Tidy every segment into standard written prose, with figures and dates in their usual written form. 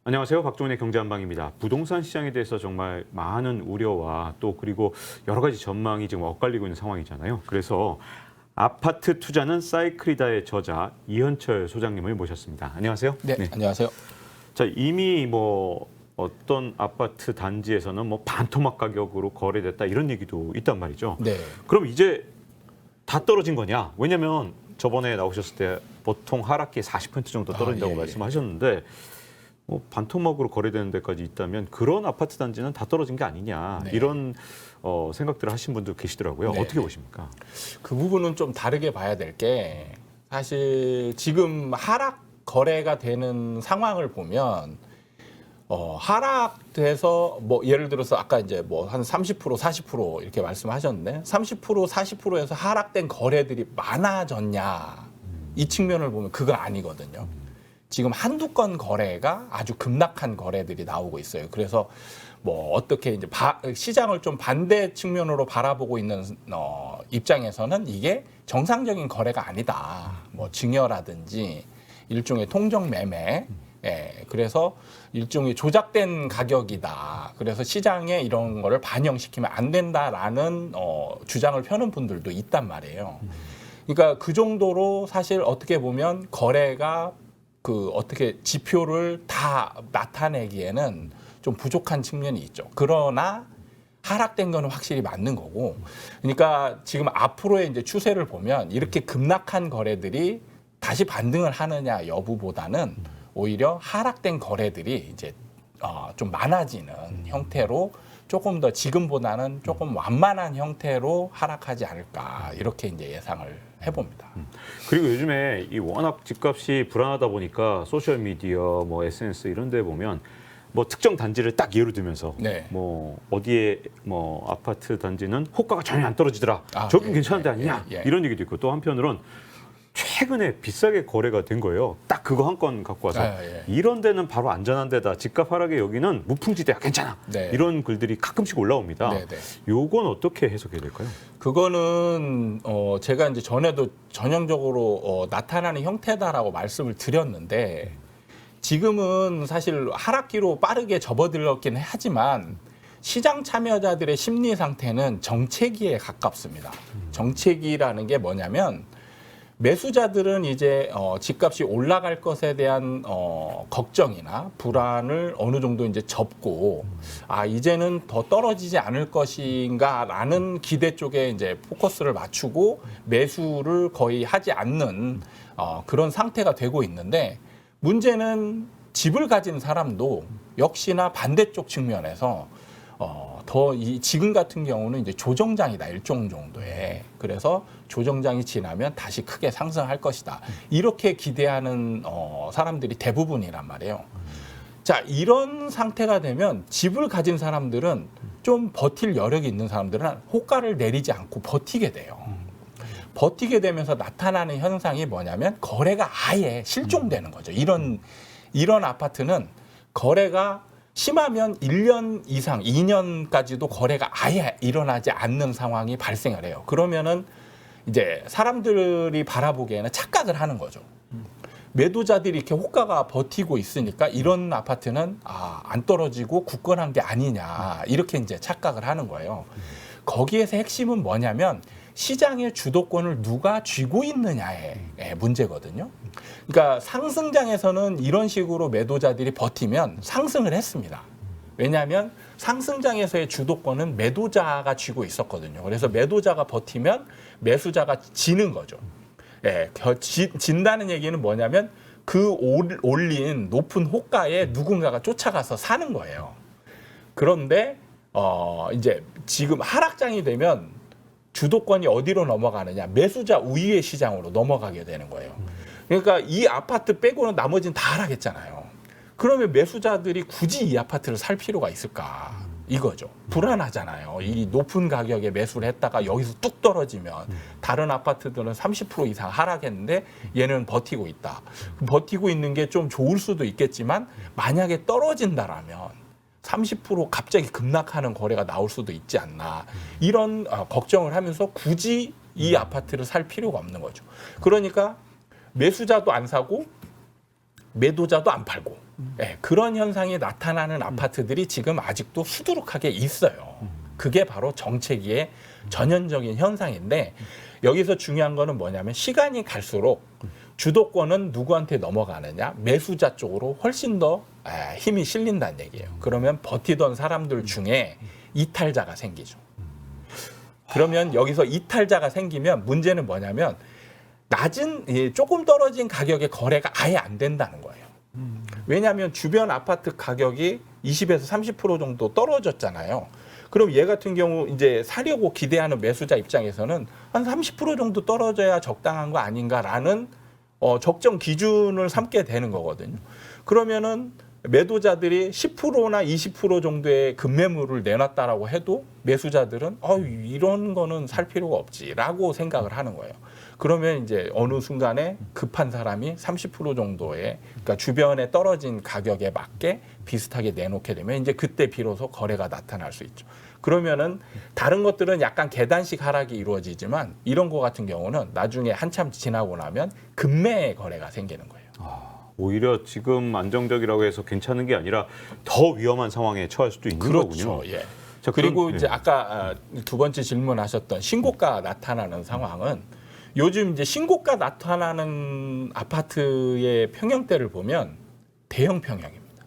안녕하세요. 박종훈의 경제한방입니다. 부동산 시장에 대해서 정말 많은 우려와 또 그리고 여러 가지 전망이 지금 엇갈리고 있는 상황이잖아요. 그래서 아파트 투자는 사이클이다의 저자 이현철 소장님을 모셨습니다. 안녕하세요. 네, 안녕하세요. 자, 이미 어떤 아파트 단지에서는 반토막 가격으로 거래됐다 이런 얘기도 있단 말이죠. 네. 그럼 이제 다 떨어진 거냐? 왜냐면 저번에 나오셨을 때 보통 하락기에 40% 정도 떨어진다고 예. 말씀하셨는데 반토막으로 거래되는 데까지 있다면 그런 아파트 단지는 다 떨어진 게 아니냐 네. 이런 생각들을 하신 분도 계시더라고요. 네. 어떻게 보십니까? 그 부분은 좀 다르게 봐야 될 게 사실 지금 하락 거래가 되는 상황을 보면 하락돼서 예를 들어서 아까 이제 한 30% 40% 이렇게 말씀하셨는데 30% 40%에서 하락된 거래들이 많아졌냐 이 측면을 보면 그거 아니거든요. 지금 한두 건 거래가 아주 급락한 거래들이 나오고 있어요. 그래서 어떻게 이제 시장을 좀 반대 측면으로 바라보고 있는 입장에서는 이게 정상적인 거래가 아니다. 증여라든지 일종의 통정 매매. 그래서 일종의 조작된 가격이다. 그래서 시장에 이런 거를 반영시키면 안 된다라는 주장을 펴는 분들도 있단 말이에요. 그러니까 그 정도로 사실 어떻게 보면 거래가 어떻게 지표를 다 나타내기에는 좀 부족한 측면이 있죠. 그러나 하락된 거는 확실히 맞는 거고. 그러니까 지금 앞으로의 이제 추세를 보면 이렇게 급락한 거래들이 다시 반등을 하느냐 여부보다는 오히려 하락된 거래들이 이제 좀 많아지는 형태로 조금 더 지금보다는 조금 완만한 형태로 하락하지 않을까 이렇게 이제 예상을 해봅니다. 그리고 요즘에 이 워낙 집값이 불안하다 보니까 소셜 미디어, SNS 이런 데 보면 특정 단지를 딱 예로 들면서 네. 어디에 아파트 단지는 호가가 전혀 안 떨어지더라. 저긴 예, 괜찮은 데 예, 아니냐. 예, 예. 이런 얘기도 있고 또 한편으론 최근에 비싸게 거래가 된 거예요. 딱 그거 한 건 갖고 와서 예. 이런 데는 바로 안전한 데다. 집값 하락에 여기는 무풍지대야 괜찮아. 네. 이런 글들이 가끔씩 올라옵니다. 네, 네. 요건 어떻게 해석해야 될까요? 그거는 제가 이제 전에도 전형적으로 나타나는 형태다라고 말씀을 드렸는데 지금은 사실 하락기로 빠르게 접어들었긴 하지만 시장 참여자들의 심리 상태는 정체기에 가깝습니다. 정체기라는 게 뭐냐면 매수자들은 이제 집값이 올라갈 것에 대한 걱정이나 불안을 어느 정도 이제 접고 이제는 더 떨어지지 않을 것인가라는 기대 쪽에 이제 포커스를 맞추고 매수를 거의 하지 않는 그런 상태가 되고 있는데 문제는 집을 가진 사람도 역시나 반대쪽 측면에서 지금 같은 경우는 이제 조정장이다 일종 정도의. 그래서 조정장이 지나면 다시 크게 상승할 것이다. 이렇게 기대하는 사람들이 대부분이란 말이에요. 자, 이런 상태가 되면 집을 가진 사람들은 좀 버틸 여력이 있는 사람들은 호가를 내리지 않고 버티게 돼요. 버티게 되면서 나타나는 현상이 뭐냐면 거래가 아예 실종되는 거죠. 이런 아파트는 거래가 심하면 1년 이상, 2년까지도 거래가 아예 일어나지 않는 상황이 발생을 해요. 그러면은 이제 사람들이 바라보기에는 착각을 하는 거죠. 매도자들이 이렇게 호가가 버티고 있으니까 이런 아파트는 안 떨어지고 굳건한 게 아니냐 이렇게 이제 착각을 하는 거예요. 거기에서 핵심은 뭐냐면 시장의 주도권을 누가 쥐고 있느냐의 문제거든요. 그러니까 상승장에서는 이런 식으로 매도자들이 버티면 상승을 했습니다. 왜냐하면 상승장에서의 주도권은 매도자가 쥐고 있었거든요. 그래서 매도자가 버티면 매수자가 지는 거죠. 진다는 얘기는 뭐냐면 그 올린 높은 호가에 누군가가 쫓아가서 사는 거예요. 그런데 이제 지금 하락장이 되면 주도권이 어디로 넘어가느냐? 매수자 우위의 시장으로 넘어가게 되는 거예요. 그러니까 이 아파트 빼고는 나머지는 다 하락했잖아요. 그러면 매수자들이 굳이 이 아파트를 살 필요가 있을까? 이거죠. 불안하잖아요. 이 높은 가격에 매수를 했다가 여기서 뚝 떨어지면 다른 아파트들은 30% 이상 하락했는데 얘는 버티고 있다. 버티고 있는 게 좀 좋을 수도 있겠지만 만약에 떨어진다라면 30% 갑자기 급락하는 거래가 나올 수도 있지 않나. 이런 걱정을 하면서 굳이 이 아파트를 살 필요가 없는 거죠. 그러니까 매수자도 안 사고 매도자도 안 팔고 예, 그런 현상이 나타나는 아파트들이 지금 아직도 수두룩하게 있어요. 그게 바로 정체기의 전형적인 현상인데 여기서 중요한 거는 뭐냐면 시간이 갈수록 주도권은 누구한테 넘어가느냐 매수자 쪽으로 훨씬 더 힘이 실린다는 얘기예요. 그러면 버티던 사람들 중에 이탈자가 생기죠. 그러면 여기서 이탈자가 생기면 문제는 뭐냐면 낮은 조금 떨어진 가격의 거래가 아예 안 된다는 거예요. 왜냐하면 주변 아파트 가격이 20에서 30% 정도 떨어졌잖아요. 그럼 얘 같은 경우 이제 사려고 기대하는 매수자 입장에서는 한 30% 정도 떨어져야 적당한 거 아닌가라는 적정 기준을 삼게 되는 거거든요. 그러면은 매도자들이 10%나 20% 정도의 급매물을 내놨다라고 해도 매수자들은 이런 거는 살 필요가 없지라고 생각을 하는 거예요. 그러면 이제 어느 순간에 급한 사람이 30% 정도의 그러니까 주변에 떨어진 가격에 맞게 비슷하게 내놓게 되면 이제 그때 비로소 거래가 나타날 수 있죠. 그러면은 다른 것들은 약간 계단식 하락이 이루어지지만 이런 거 같은 경우는 나중에 한참 지나고 나면 급매의 거래가 생기는 거예요. 오히려 지금 안정적이라고 해서 괜찮은 게 아니라 더 위험한 상황에 처할 수도 있는 거군요. 그렇죠. 예. 자, 그리고 그럼, 이제 아까 두 번째 질문하셨던 신고가 나타나는 상황은 요즘 이제 신고가 나타나는 아파트의 평형대를 보면 대형 평형입니다.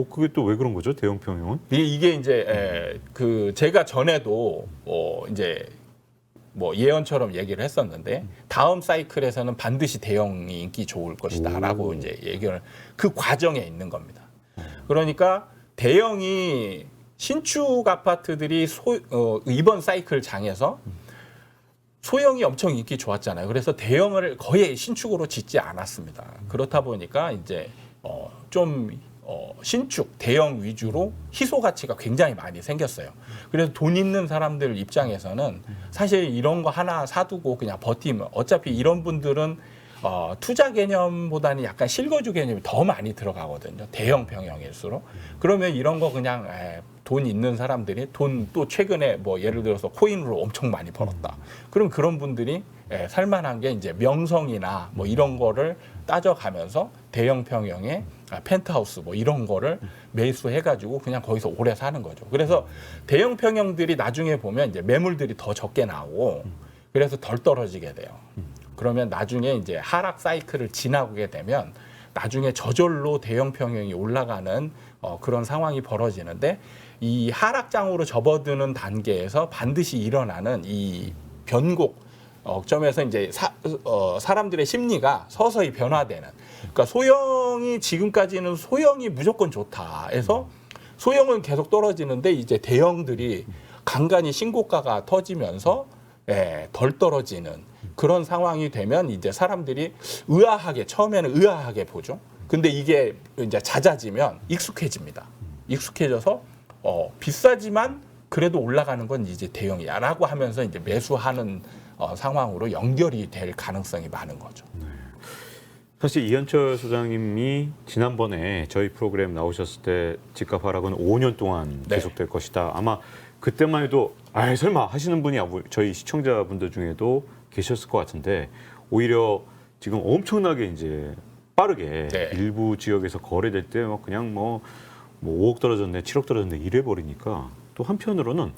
그게 또 왜 그런 거죠? 대형 평형은? 이게 이제 그 제가 전에도 이제 뭐 예언처럼 얘기를 했었는데 다음 사이클에서는 반드시 대형이 인기 좋을 것이다라고 이제 얘기를 그 과정에 있는 겁니다. 그러니까 대형이 신축 아파트들이 이번 사이클 장에서 소형이 엄청 인기 좋았잖아요. 그래서 대형을 거의 신축으로 짓지 않았습니다. 그렇다 보니까 이제 좀 신축 대형 위주로 희소 가치가 굉장히 많이 생겼어요. 그래서 돈 있는 사람들 입장에서는 사실 이런 거 하나 사두고 그냥 버티면 어차피 이런 분들은 투자 개념보다는 약간 실거주 개념이 더 많이 들어가거든요. 대형 평형일수록. 그러면 이런 거 그냥 돈 있는 사람들이 돈 또 최근에 뭐 예를 들어서 코인으로 엄청 많이 벌었다. 그럼 그런 분들이 살만한 게 이제 명성이나 뭐 이런 거를 따져가면서 대형 평형의 펜트하우스 뭐 이런 거를 매수해가지고 그냥 거기서 오래 사는 거죠. 그래서 대형 평형들이 나중에 보면 이제 매물들이 더 적게 나오고 그래서 덜 떨어지게 돼요. 그러면 나중에 이제 하락 사이클을 지나게 되면 나중에 저절로 대형 평형이 올라가는 그런 상황이 벌어지는데 이 하락장으로 접어드는 단계에서 반드시 일어나는 이 변곡 점에서 이제 사람들의 심리가 서서히 변화되는. 그러니까 소형이 지금까지는 소형이 무조건 좋다 해서 소형은 계속 떨어지는데 이제 대형들이 간간히 신고가가 터지면서 덜 떨어지는 그런 상황이 되면 이제 사람들이 처음에는 의아하게 보죠. 근데 이게 이제 잦아지면 익숙해집니다. 익숙해져서 비싸지만 그래도 올라가는 건 이제 대형이야라고 하면서 이제 매수하는 상황으로 연결이 될 가능성이 많은 거죠. 사실 이현철 소장님이 지난번에 저희 프로그램 나오셨을 때 집값 하락은 5년 동안 계속될 것이다. 아마 그때만 해도 설마 하시는 분이 저희 시청자분들 중에도 계셨을 것 같은데 오히려 지금 엄청나게 이제 빠르게 일부 지역에서 거래될 때 그냥 뭐 5억 떨어졌네, 7억 떨어졌네 이래 버리니까 또 한편으로는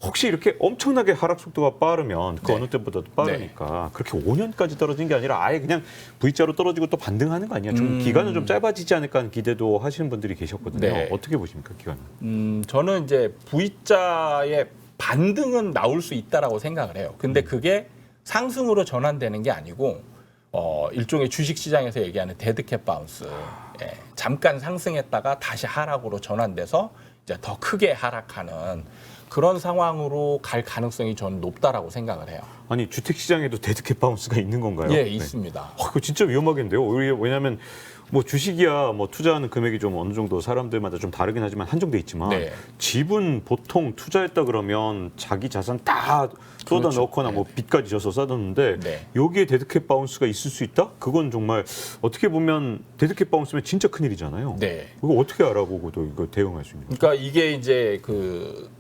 혹시 이렇게 엄청나게 하락 속도가 빠르면 그 어느 때보다도 빠르니까 그렇게 5년까지 떨어진 게 아니라 아예 그냥 V자로 떨어지고 또 반등하는 거 아니야? 좀 기간은 좀 짧아지지 않을까 하는 기대도 하시는 분들이 계셨거든요. 어떻게 보십니까, 기간은? 저는 이제 V자의 반등은 나올 수 있다라고 생각을 해요. 근데 그게 상승으로 전환되는 게 아니고 일종의 주식시장에서 얘기하는 데드캣 바운스. 잠깐 상승했다가 다시 하락으로 전환돼서 이제 더 크게 하락하는 그런 상황으로 갈 가능성이 저는 높다라고 생각을 해요. 아니 주택시장에도 데드캣 바운스가 있는 건가요? 예, 있습니다. 그거 진짜 위험하겠는데요. 왜냐하면 뭐 주식이야 뭐 투자하는 금액이 좀 어느 정도 사람들마다 좀 다르긴 하지만 한정돼 있지만 집은 보통 투자했다 그러면 자기 자산 다 쏟아 넣거나 뭐 빚까지 져서 쌓았는데 여기에 데드캣 바운스가 있을 수 있다? 그건 정말 어떻게 보면 데드캣 바운스면 진짜 큰일이잖아요. 그거 어떻게 알아보고 또 이거 대응할 수 있는 거예요? 그러니까 이게 이제 그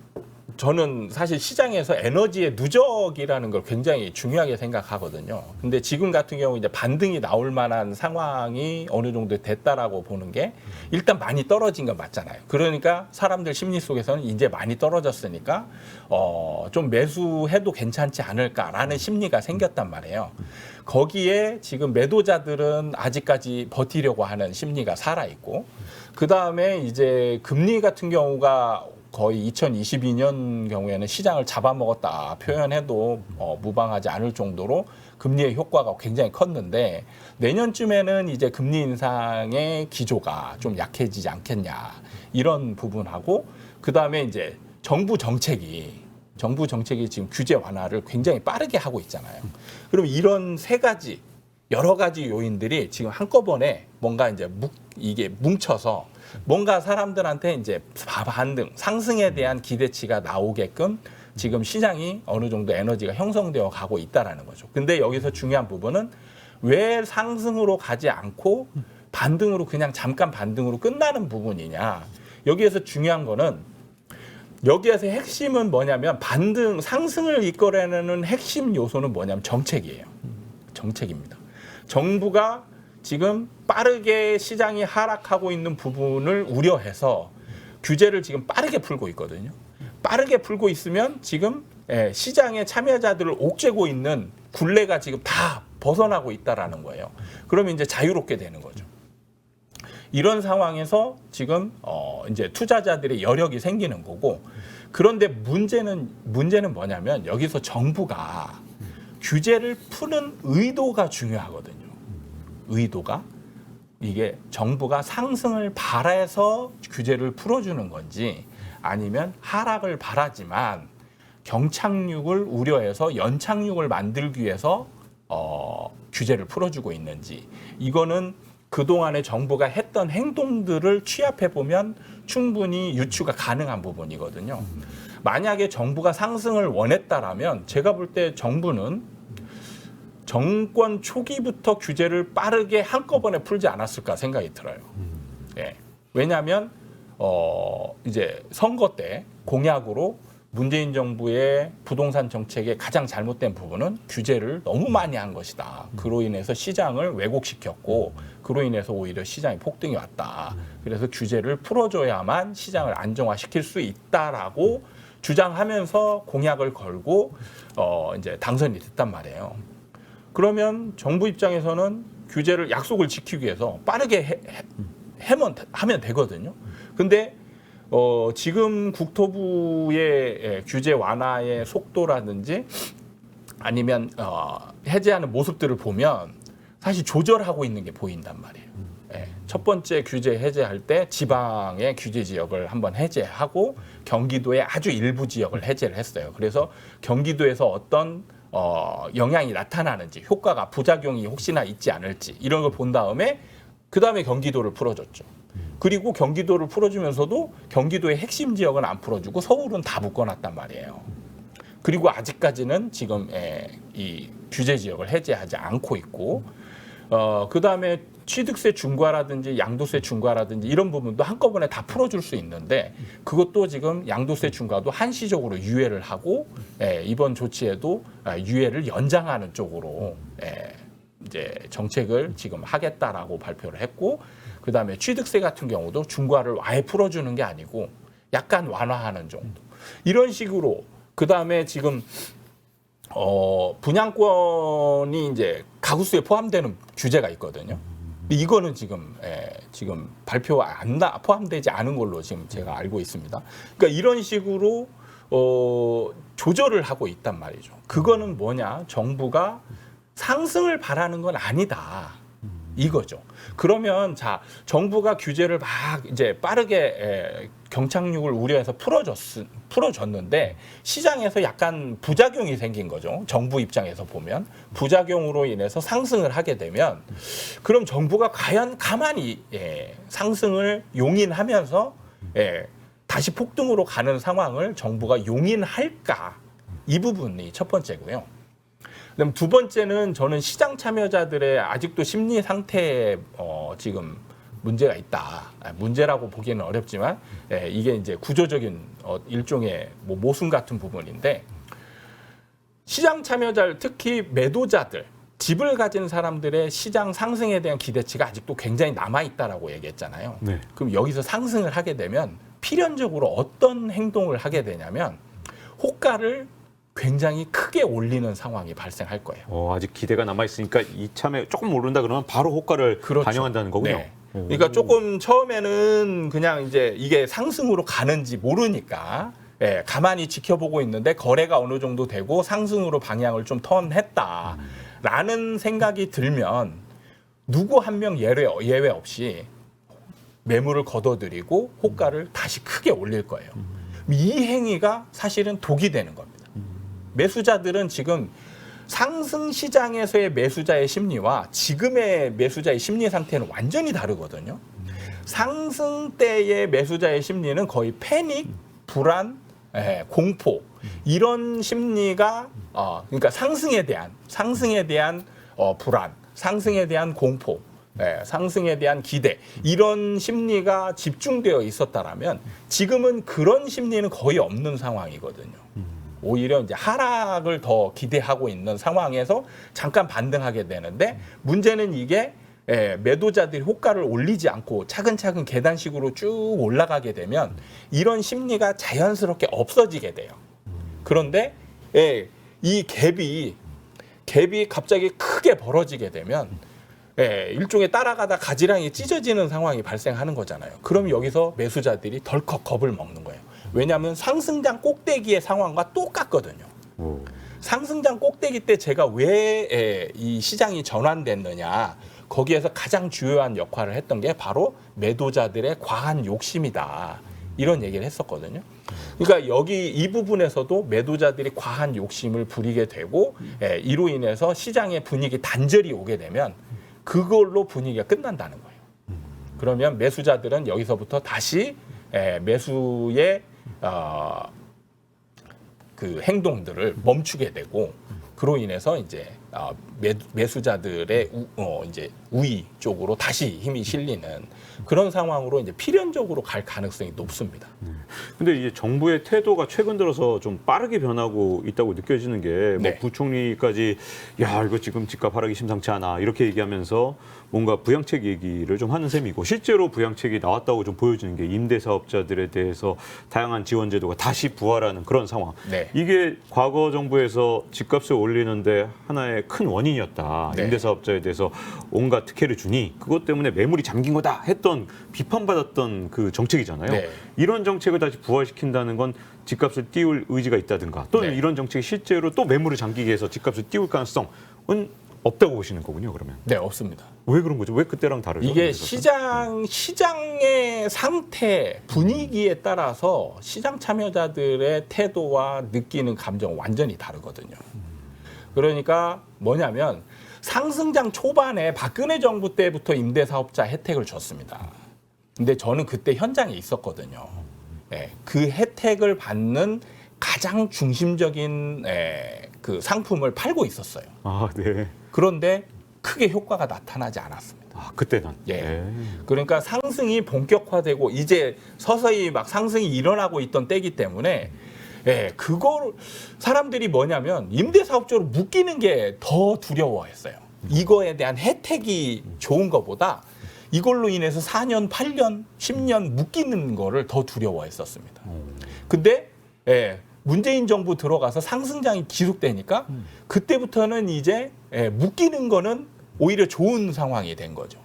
저는 사실 시장에서 에너지의 누적이라는 걸 굉장히 중요하게 생각하거든요. 근데 지금 같은 경우 이제 반등이 나올 만한 상황이 어느 정도 됐다라고 보는 게 일단 많이 떨어진 건 맞잖아요. 그러니까 사람들 심리 속에서는 이제 많이 떨어졌으니까 좀 매수해도 괜찮지 않을까라는 심리가 생겼단 말이에요. 거기에 지금 매도자들은 아직까지 버티려고 하는 심리가 살아 있고, 그 다음에 이제 금리 같은 경우가 거의 2022년 경우에는 시장을 잡아먹었다 표현해도 무방하지 않을 정도로 금리의 효과가 굉장히 컸는데, 내년쯤에는 이제 금리 인상의 기조가 좀 약해지지 않겠냐 이런 부분하고, 그 다음에 이제 정부 정책이 지금 규제 완화를 굉장히 빠르게 하고 있잖아요. 그럼 이런 세 가지 여러 가지 요인들이 지금 한꺼번에 뭔가 이제 이게 뭉쳐서 뭔가 사람들한테 이제 반등, 상승에 대한 기대치가 나오게끔 지금 시장이 어느 정도 에너지가 형성되어 가고 있다라는 거죠. 근데 여기서 중요한 부분은 왜 상승으로 가지 않고 반등으로 그냥 잠깐 반등으로 끝나는 부분이냐. 여기에서 중요한 거는, 여기에서 핵심은 뭐냐면 상승을 이끌어내는 핵심 요소는 뭐냐면 정책이에요. 정책입니다. 정부가 지금 빠르게 시장이 하락하고 있는 부분을 우려해서 규제를 지금 빠르게 풀고 있거든요. 빠르게 풀고 있으면 지금 시장의 참여자들을 옥죄고 있는 굴레가 지금 다 벗어나고 있다라는 거예요. 그러면 이제 자유롭게 되는 거죠. 이런 상황에서 지금 이제 투자자들의 여력이 생기는 거고, 그런데 문제는 뭐냐면 여기서 정부가 규제를 푸는 의도가 중요하거든요. 의도가 이게 정부가 상승을 바라서 규제를 풀어주는 건지, 아니면 하락을 바라지만 경착륙을 우려해서 연착륙을 만들기 위해서 규제를 풀어주고 있는지, 이거는 그동안에 정부가 했던 행동들을 취합해 보면 충분히 유추가 가능한 부분이거든요. 만약에 정부가 상승을 원했다라면 제가 볼 때 정부는 정권 초기부터 규제를 빠르게 한꺼번에 풀지 않았을까 생각이 들어요. 예. 왜냐하면 이제 선거 때 공약으로 문재인 정부의 부동산 정책의 가장 잘못된 부분은 규제를 너무 많이 한 것이다. 그로 인해서 시장을 왜곡시켰고, 그로 인해서 오히려 시장이 폭등이 왔다. 그래서 규제를 풀어줘야만 시장을 안정화시킬 수 있다라고 주장하면서 공약을 걸고 이제 당선이 됐단 말이에요. 그러면 정부 입장에서는 규제를 약속을 지키기 위해서 빠르게 하면 되거든요. 근데 지금 국토부의 규제 완화의 속도라든지 아니면 해제하는 모습들을 보면 사실 조절하고 있는 게 보인단 말이에요. 첫 번째 규제 해제할 때 지방의 규제 지역을 한번 해제하고 경기도의 아주 일부 지역을 해제를 했어요. 그래서 경기도에서 어떤 영향이 나타나는지, 효과가 부작용이 혹시나 있지 않을지 이런 걸 본 다음에 그 다음에 경기도를 풀어줬죠. 그리고 경기도를 풀어주면서도 경기도의 핵심 지역은 안 풀어주고 서울은 다 묶어놨단 말이에요. 그리고 아직까지는 지금 이 규제 지역을 해제하지 않고 있고, 그 다음에 취득세 중과라든지 양도세 중과라든지 이런 부분도 한꺼번에 다 풀어줄 수 있는데, 그것도 지금 양도세 중과도 한시적으로 유예를 하고, 이번 조치에도 유예를 연장하는 쪽으로 이제 정책을 지금 하겠다라고 발표를 했고, 그 다음에 취득세 같은 경우도 중과를 아예 풀어주는 게 아니고 약간 완화하는 정도. 이런 식으로, 그 다음에 지금 분양권이 이제 가구수에 포함되는 규제가 있거든요. 이거는 지금 발표 포함되지 않은 걸로 지금 제가 알고 있습니다. 그러니까 이런 식으로 조절을 하고 있단 말이죠. 그거는 뭐냐? 정부가 상승을 바라는 건 아니다. 이거죠. 그러면 자, 정부가 규제를 막 이제 빠르게 경착륙을 우려해서 풀어줬는데 시장에서 약간 부작용이 생긴 거죠. 정부 입장에서 보면 부작용으로 인해서 상승을 하게 되면, 그럼 정부가 과연 가만히 상승을 용인하면서 다시 폭등으로 가는 상황을 정부가 용인할까? 이 부분이 첫 번째고요. 그다음 두 번째는 저는 시장 참여자들의 아직도 심리 상태에 지금 문제가 있다. 문제라고 보기에는 어렵지만 이게 이제 구조적인 일종의 뭐 모순 같은 부분인데 시장 참여자 특히 매도자들 집을 가진 사람들의 시장 상승에 대한 기대치가 아직도 굉장히 남아 있다라고 얘기했잖아요. 네. 그럼 여기서 상승을 하게 되면 필연적으로 어떤 행동을 하게 되냐면 호가를 굉장히 크게 올리는 상황이 발생할 거예요. 아직 기대가 남아 있으니까 이참에 조금 오른다 그러면 바로 호가를 그렇죠. 반영한다는 거군요. 네. 그러니까 조금 처음에는 그냥 이제 이게 상승으로 가는지 모르니까 가만히 지켜보고 있는데 거래가 어느 정도 되고 상승으로 방향을 좀 턴했다라는 생각이 들면 누구 한 명 예외 없이 매물을 걷어들이고 호가를 다시 크게 올릴 거예요. 이 행위가 사실은 독이 되는 겁니다. 매수자들은 지금 상승 시장에서의 매수자의 심리와 지금의 매수자의 심리 상태는 완전히 다르거든요. 상승 때의 매수자의 심리는 거의 패닉, 불안, 공포 이런 심리가 그러니까 상승에 대한 불안, 상승에 대한 공포, 상승에 대한 기대 이런 심리가 집중되어 있었다라면 지금은 그런 심리는 거의 없는 상황이거든요. 오히려 이제 하락을 더 기대하고 있는 상황에서 잠깐 반등하게 되는데 문제는 이게 매도자들이 호가를 올리지 않고 차근차근 계단식으로 쭉 올라가게 되면 이런 심리가 자연스럽게 없어지게 돼요. 그런데 이 갭이 갑자기 크게 벌어지게 되면 일종의 따라가다 가지랑이 찢어지는 상황이 발생하는 거잖아요. 그럼 여기서 매수자들이 덜컥 겁을 먹는 거예요. 왜냐하면 상승장 꼭대기의 상황과 똑같거든요. 상승장 꼭대기 때 제가 왜 이 시장이 전환됐느냐 거기에서 가장 주요한 역할을 했던 게 바로 매도자들의 과한 욕심이다. 이런 얘기를 했었거든요. 그러니까 여기 이 부분에서도 매도자들이 과한 욕심을 부리게 되고 이로 인해서 시장의 분위기 단절이 오게 되면 그걸로 분위기가 끝난다는 거예요. 그러면 매수자들은 여기서부터 다시 매수의 그 행동들을 멈추게 되고 그로 인해서 이제 매수자들의 이제 우위 쪽으로 다시 힘이 실리는 그런 상황으로 이제 필연적으로 갈 가능성이 높습니다. 근데 이제 정부의 태도가 최근 들어서 좀 빠르게 변하고 있다고 느껴지는 게 뭐 네. 부총리까지 야 이거 지금 집값 하락이 심상치 않아 이렇게 얘기하면서 뭔가 부양책 얘기를 좀 하는 셈이고 실제로 부양책이 나왔다고 좀 보여지는 게 임대사업자들에 대해서 다양한 지원 제도가 다시 부활하는 그런 상황. 네. 이게 과거 정부에서 집값을 올리는데 하나의 큰 원인이었다. 네. 임대사업자에 대해서 온갖 특혜를 주니 그것 때문에 매물이 잠긴 거다 했던 비판받았던 그 정책이잖아요. 네. 이런 정책을 다시 부활시킨다는 건 집값을 띄울 의지가 있다든가 또는 네. 이런 정책이 실제로 또 매물을 잠기게 해서 집값을 띄울 가능성은 없다고 보시는 거군요. 그러면 네, 없습니다. 왜 그런 거죠? 왜 그때랑 다르죠? 이게 시장의 상태, 분위기에 따라서 시장 참여자들의 태도와 느끼는 감정은 완전히 다르거든요. 그러니까 뭐냐면 상승장 초반에 박근혜 정부 때부터 임대사업자 혜택을 줬습니다. 근데 저는 그때 현장에 있었거든요. 그 혜택을 받는 가장 중심적인 그 상품을 팔고 있었어요. 아, 네. 그런데 크게 효과가 나타나지 않았습니다. 아, 그때는. 예. 그러니까 상승이 본격화되고 이제 서서히 막 상승이 일어나고 있던 때이기 때문에 그걸 사람들이 뭐냐면 임대사업자로 묶이는 게 더 두려워했어요. 이거에 대한 혜택이 좋은 것보다 이걸로 인해서 4년, 8년, 10년 묶이는 거를 더 두려워했었습니다. 근데 문재인 정부 들어가서 상승장이 지속되니까 그때부터는 이제 묶이는 거는 오히려 좋은 상황이 된 거죠.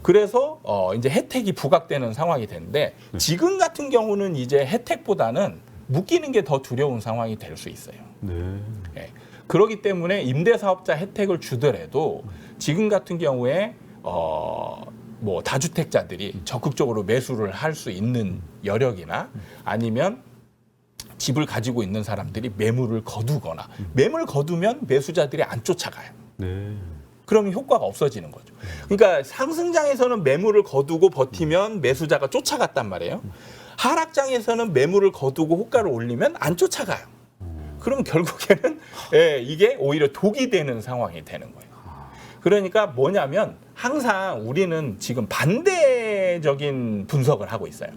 그래서 이제 혜택이 부각되는 상황이 됐는데 지금 같은 경우는 이제 혜택보다는 묶이는 게 더 두려운 상황이 될 수 있어요. 네. 그렇기 때문에 임대사업자 혜택을 주더라도 지금 같은 경우에 뭐 다주택자들이 적극적으로 매수를 할 수 있는 여력이나 아니면 집을 가지고 있는 사람들이 매물을 거두거나 매물 거두면 매수자들이 안 쫓아가요. 네. 그러면 효과가 없어지는 거죠. 그러니까 상승장에서는 매물을 거두고 버티면 매수자가 쫓아갔단 말이에요. 하락장에서는 매물을 거두고 호가를 올리면 안 쫓아가요. 그러면 결국에는 이게 오히려 독이 되는 상황이 되는 거예요. 그러니까 뭐냐면 항상 우리는 지금 반대적인 분석을 하고 있어요.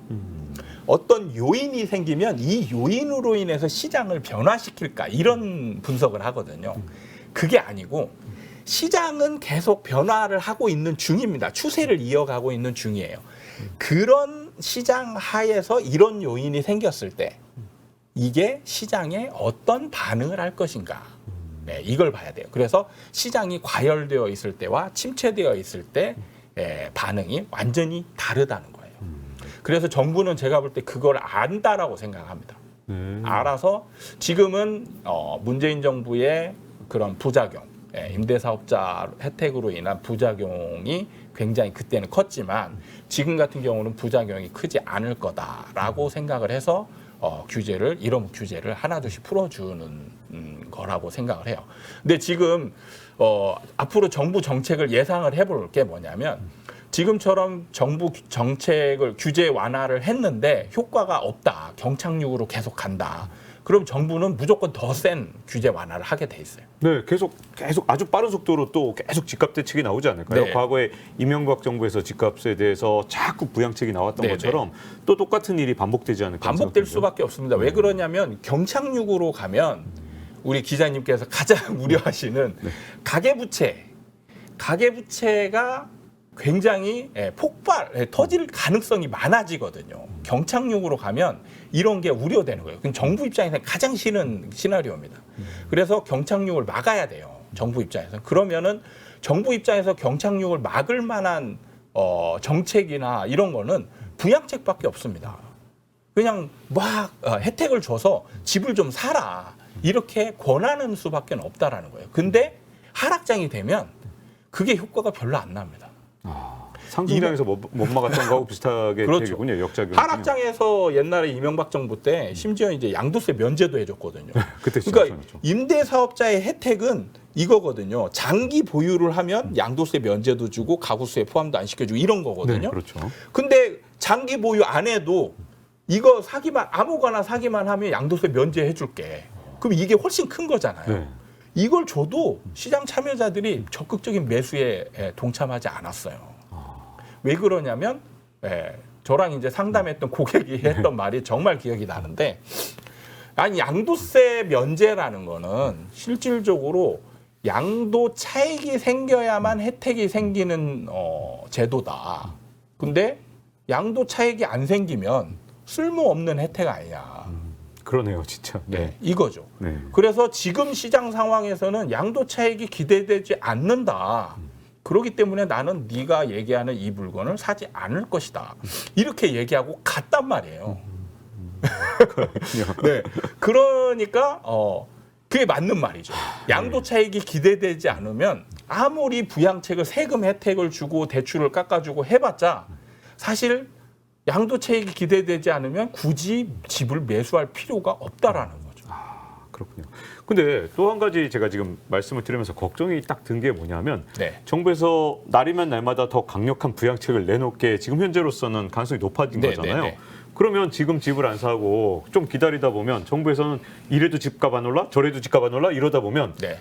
어떤 요인이 생기면 이 요인으로 인해서 시장을 변화시킬까 이런 분석을 하거든요. 그게 아니고 시장은 계속 변화를 하고 있는 중입니다. 추세를 이어가고 있는 중이에요. 그런 시장 하에서 이런 요인이 생겼을 때 이게 시장에 어떤 반응을 할 것인가. 네, 이걸 봐야 돼요. 그래서 시장이 과열되어 있을 때와 침체되어 있을 때 반응이 완전히 다르다는 거예요. 그래서 정부는 제가 볼 때 그걸 안다라고 생각합니다. 알아서 지금은 문재인 정부의 그런 부작용, 임대사업자 혜택으로 인한 부작용이 굉장히 그때는 컸지만 지금 같은 경우는 부작용이 크지 않을 거다라고 생각을 해서 규제를 이런 규제를 하나둘씩 풀어주는 거라고 생각을 해요. 근데 지금 앞으로 정부 정책을 예상을 해볼 게 뭐냐면 지금처럼 정부 정책을 규제 완화를 했는데 효과가 없다. 경착륙으로 계속 간다. 그럼 정부는 무조건 더 센 규제 완화를 하게 돼 있어요. 네, 계속 아주 빠른 속도로 또 계속 집값 대책이 나오지 않을까요? 네. 과거에 이명박 정부에서 집값에 대해서 자꾸 부양책이 나왔던 네, 것처럼 또 똑같은 일이 반복되지 않을까? 반복될 수밖에 없습니다. 왜 그러냐면 경착륙으로 가면 우리 기자님께서 가장 우려하시는 가계부채가 굉장히 터질 가능성이 많아지거든요. 경착륙으로 가면 이런 게 우려되는 거예요. 그럼 정부 입장에서는 가장 싫은 시나리오입니다. 그래서 경착륙을 막아야 돼요. 정부 입장에서. 그러면은 정부 입장에서 경착륙을 막을 만한 정책이나 이런 거는 부양책밖에 없습니다. 그냥 막 혜택을 줘서 집을 좀 사라. 이렇게 권하는 수밖에 없다라는 거예요. 근데 하락장이 되면 그게 효과가 별로 안 납니다. 상승장에서 못 막았던 거하고 비슷하게 그렇죠. 되겠군요. 역작용. 하락장에서 옛날에 이명박 정부 때 심지어 이제 양도세 면제도 해줬거든요. 그때 진짜 그러니까 괜찮았죠. 임대사업자의 혜택은 이거거든요. 장기 보유를 하면 양도세 면제도 주고 가구수에 포함도 안 시켜주고 이런 거거든요. 네, 그렇죠. 근데 장기 보유 안 해도 이거 사기만 아무거나 사기만 하면 양도세 면제해 줄게. 그럼 이게 훨씬 큰 거잖아요. 네. 이걸 줘도 시장 참여자들이 적극적인 매수에 동참하지 않았어요. 왜 그러냐면 저랑 이제 상담했던 고객이 했던 말이 정말 기억이 나는데 아니 양도세 면제라는 거는 실질적으로 양도 차익이 생겨야만 혜택이 생기는 제도다. 근데 양도 차익이 안 생기면 쓸모없는 혜택 아니냐. 그러네요, 진짜. 네. 이거죠. 네. 그래서 지금 시장 상황에서는 양도 차익이 기대되지 않는다. 그렇기 때문에 나는 네가 얘기하는 이 물건을 사지 않을 것이다. 이렇게 얘기하고 갔단 말이에요. 네. 그러니까 그게 맞는 말이죠. 양도 차익이 기대되지 않으면 아무리 부양책을 세금 혜택을 주고 대출을 깎아주고 해봤자 사실 양도 차익이 기대되지 않으면 굳이 집을 매수할 필요가 없다라는 거죠. 그렇군요. 근데 또 한 가지 제가 지금 말씀을 드리면서 걱정이 딱 든 게 뭐냐면 네. 정부에서 날이면 날마다 더 강력한 부양책을 내놓게 지금 현재로서는 가능성이 높아진 네, 거잖아요. 네, 네. 그러면 지금 집을 안 사고 좀 기다리다 보면 정부에서는 이래도 집값 안 올라 저래도 집값 안 올라 이러다 보면 네.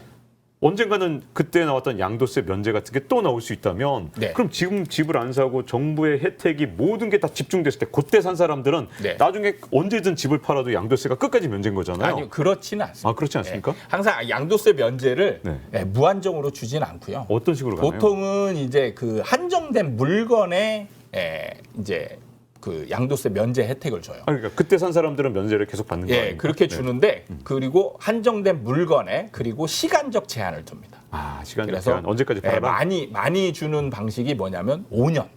언젠가는 그때 나왔던 양도세 면제 같은 게 또 나올 수 있다면 네. 그럼 지금 집을 안 사고 정부의 혜택이 모든 게 다 집중됐을 때 그때 산 사람들은 네. 나중에 언제든 집을 팔아도 양도세가 끝까지 면제인 거잖아요. 아니요, 그렇지는 않습니다. 아, 그렇지 않습니까? 네. 항상 양도세 면제를 네. 무한정으로 주진 않고요. 어떤 식으로 가나요? 보통은 이제 그 한정된 물건에 이제 그 양도세 면제 혜택을 줘요. 그러니까 그때 산 사람들은 면제를 계속 받는 거예요. 예, 그렇게 주는데 그리고 한정된 물건에 그리고 시간적 제한을 둡니다. 시간 그래서 제한 언제까지 팔아라? 많이 주는 방식이 뭐냐면 5년.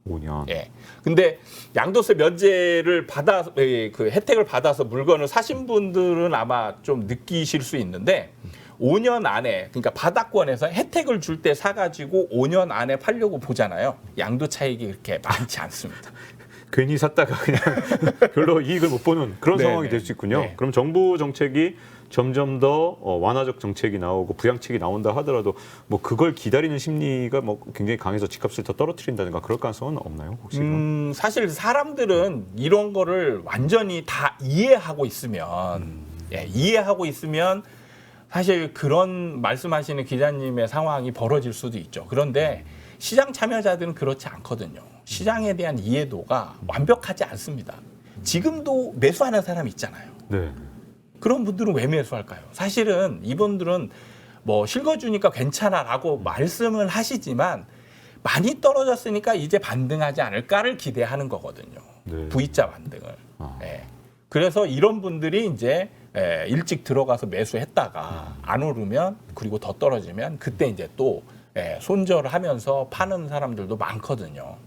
5년. 예. 근데 양도세 면제를 그 혜택을 받아서 물건을 사신 분들은 아마 좀 느끼실 수 있는데 5년 안에 그러니까 바닥권에서 혜택을 줄 때 사가지고 5년 안에 팔려고 보잖아요. 양도 차익이 그렇게 많지 않습니다. 괜히 샀다가 그냥 별로 이익을 못 보는 그런 네, 상황이 네. 될 수 있군요. 네. 그럼 정부 정책이 점점 더 완화적 정책이 나오고 부양책이 나온다 하더라도 뭐 그걸 기다리는 심리가 뭐 굉장히 강해서 집값을 더 떨어뜨린다든가 그럴 가능성은 없나요? 혹시? 사실 사람들은 이런 거를 완전히 다 이해하고 있으면 이해하고 있으면 사실 그런 말씀하시는 기자님의 상황이 벌어질 수도 있죠. 그런데 시장 참여자들은 그렇지 않거든요. 시장에 대한 이해도가 완벽하지 않습니다. 지금도 매수하는 사람이 있잖아요. 네. 그런 분들은 왜 매수할까요? 사실은 이분들은 뭐 실거주니까 괜찮아라고 말씀을 하시지만 많이 떨어졌으니까 이제 반등하지 않을까를 기대하는 거거든요. 네. V자 반등을. 아. 예. 그래서 이런 분들이 이제 일찍 들어가서 매수했다가 안 오르면 그리고 더 떨어지면 그때 이제 또 손절을 하면서 파는 사람들도 많거든요.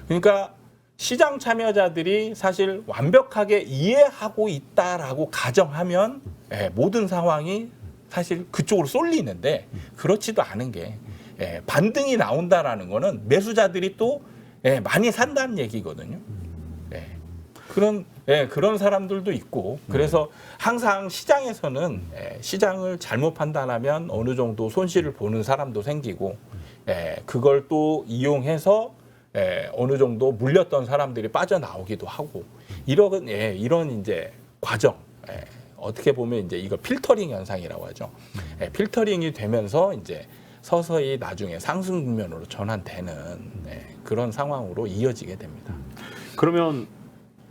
그러니까 시장 참여자들이 사실 완벽하게 이해하고 있다라고 가정하면 모든 상황이 사실 그쪽으로 쏠리는데 그렇지도 않은 게 반등이 나온다라는 거는 매수자들이 또 많이 산다는 얘기거든요. 그런 사람들도 있고 그래서 항상 시장에서는 시장을 잘못 판단하면 어느 정도 손실을 보는 사람도 생기고 그걸 또 이용해서 어느 정도 물렸던 사람들이 빠져나오기도 하고 이런 이제 과정 어떻게 보면 이제 이거 필터링 현상이라고 하죠. 필터링이 되면서 이제 서서히 나중에 상승 국면으로 전환되는 그런 상황으로 이어지게 됩니다. 그러면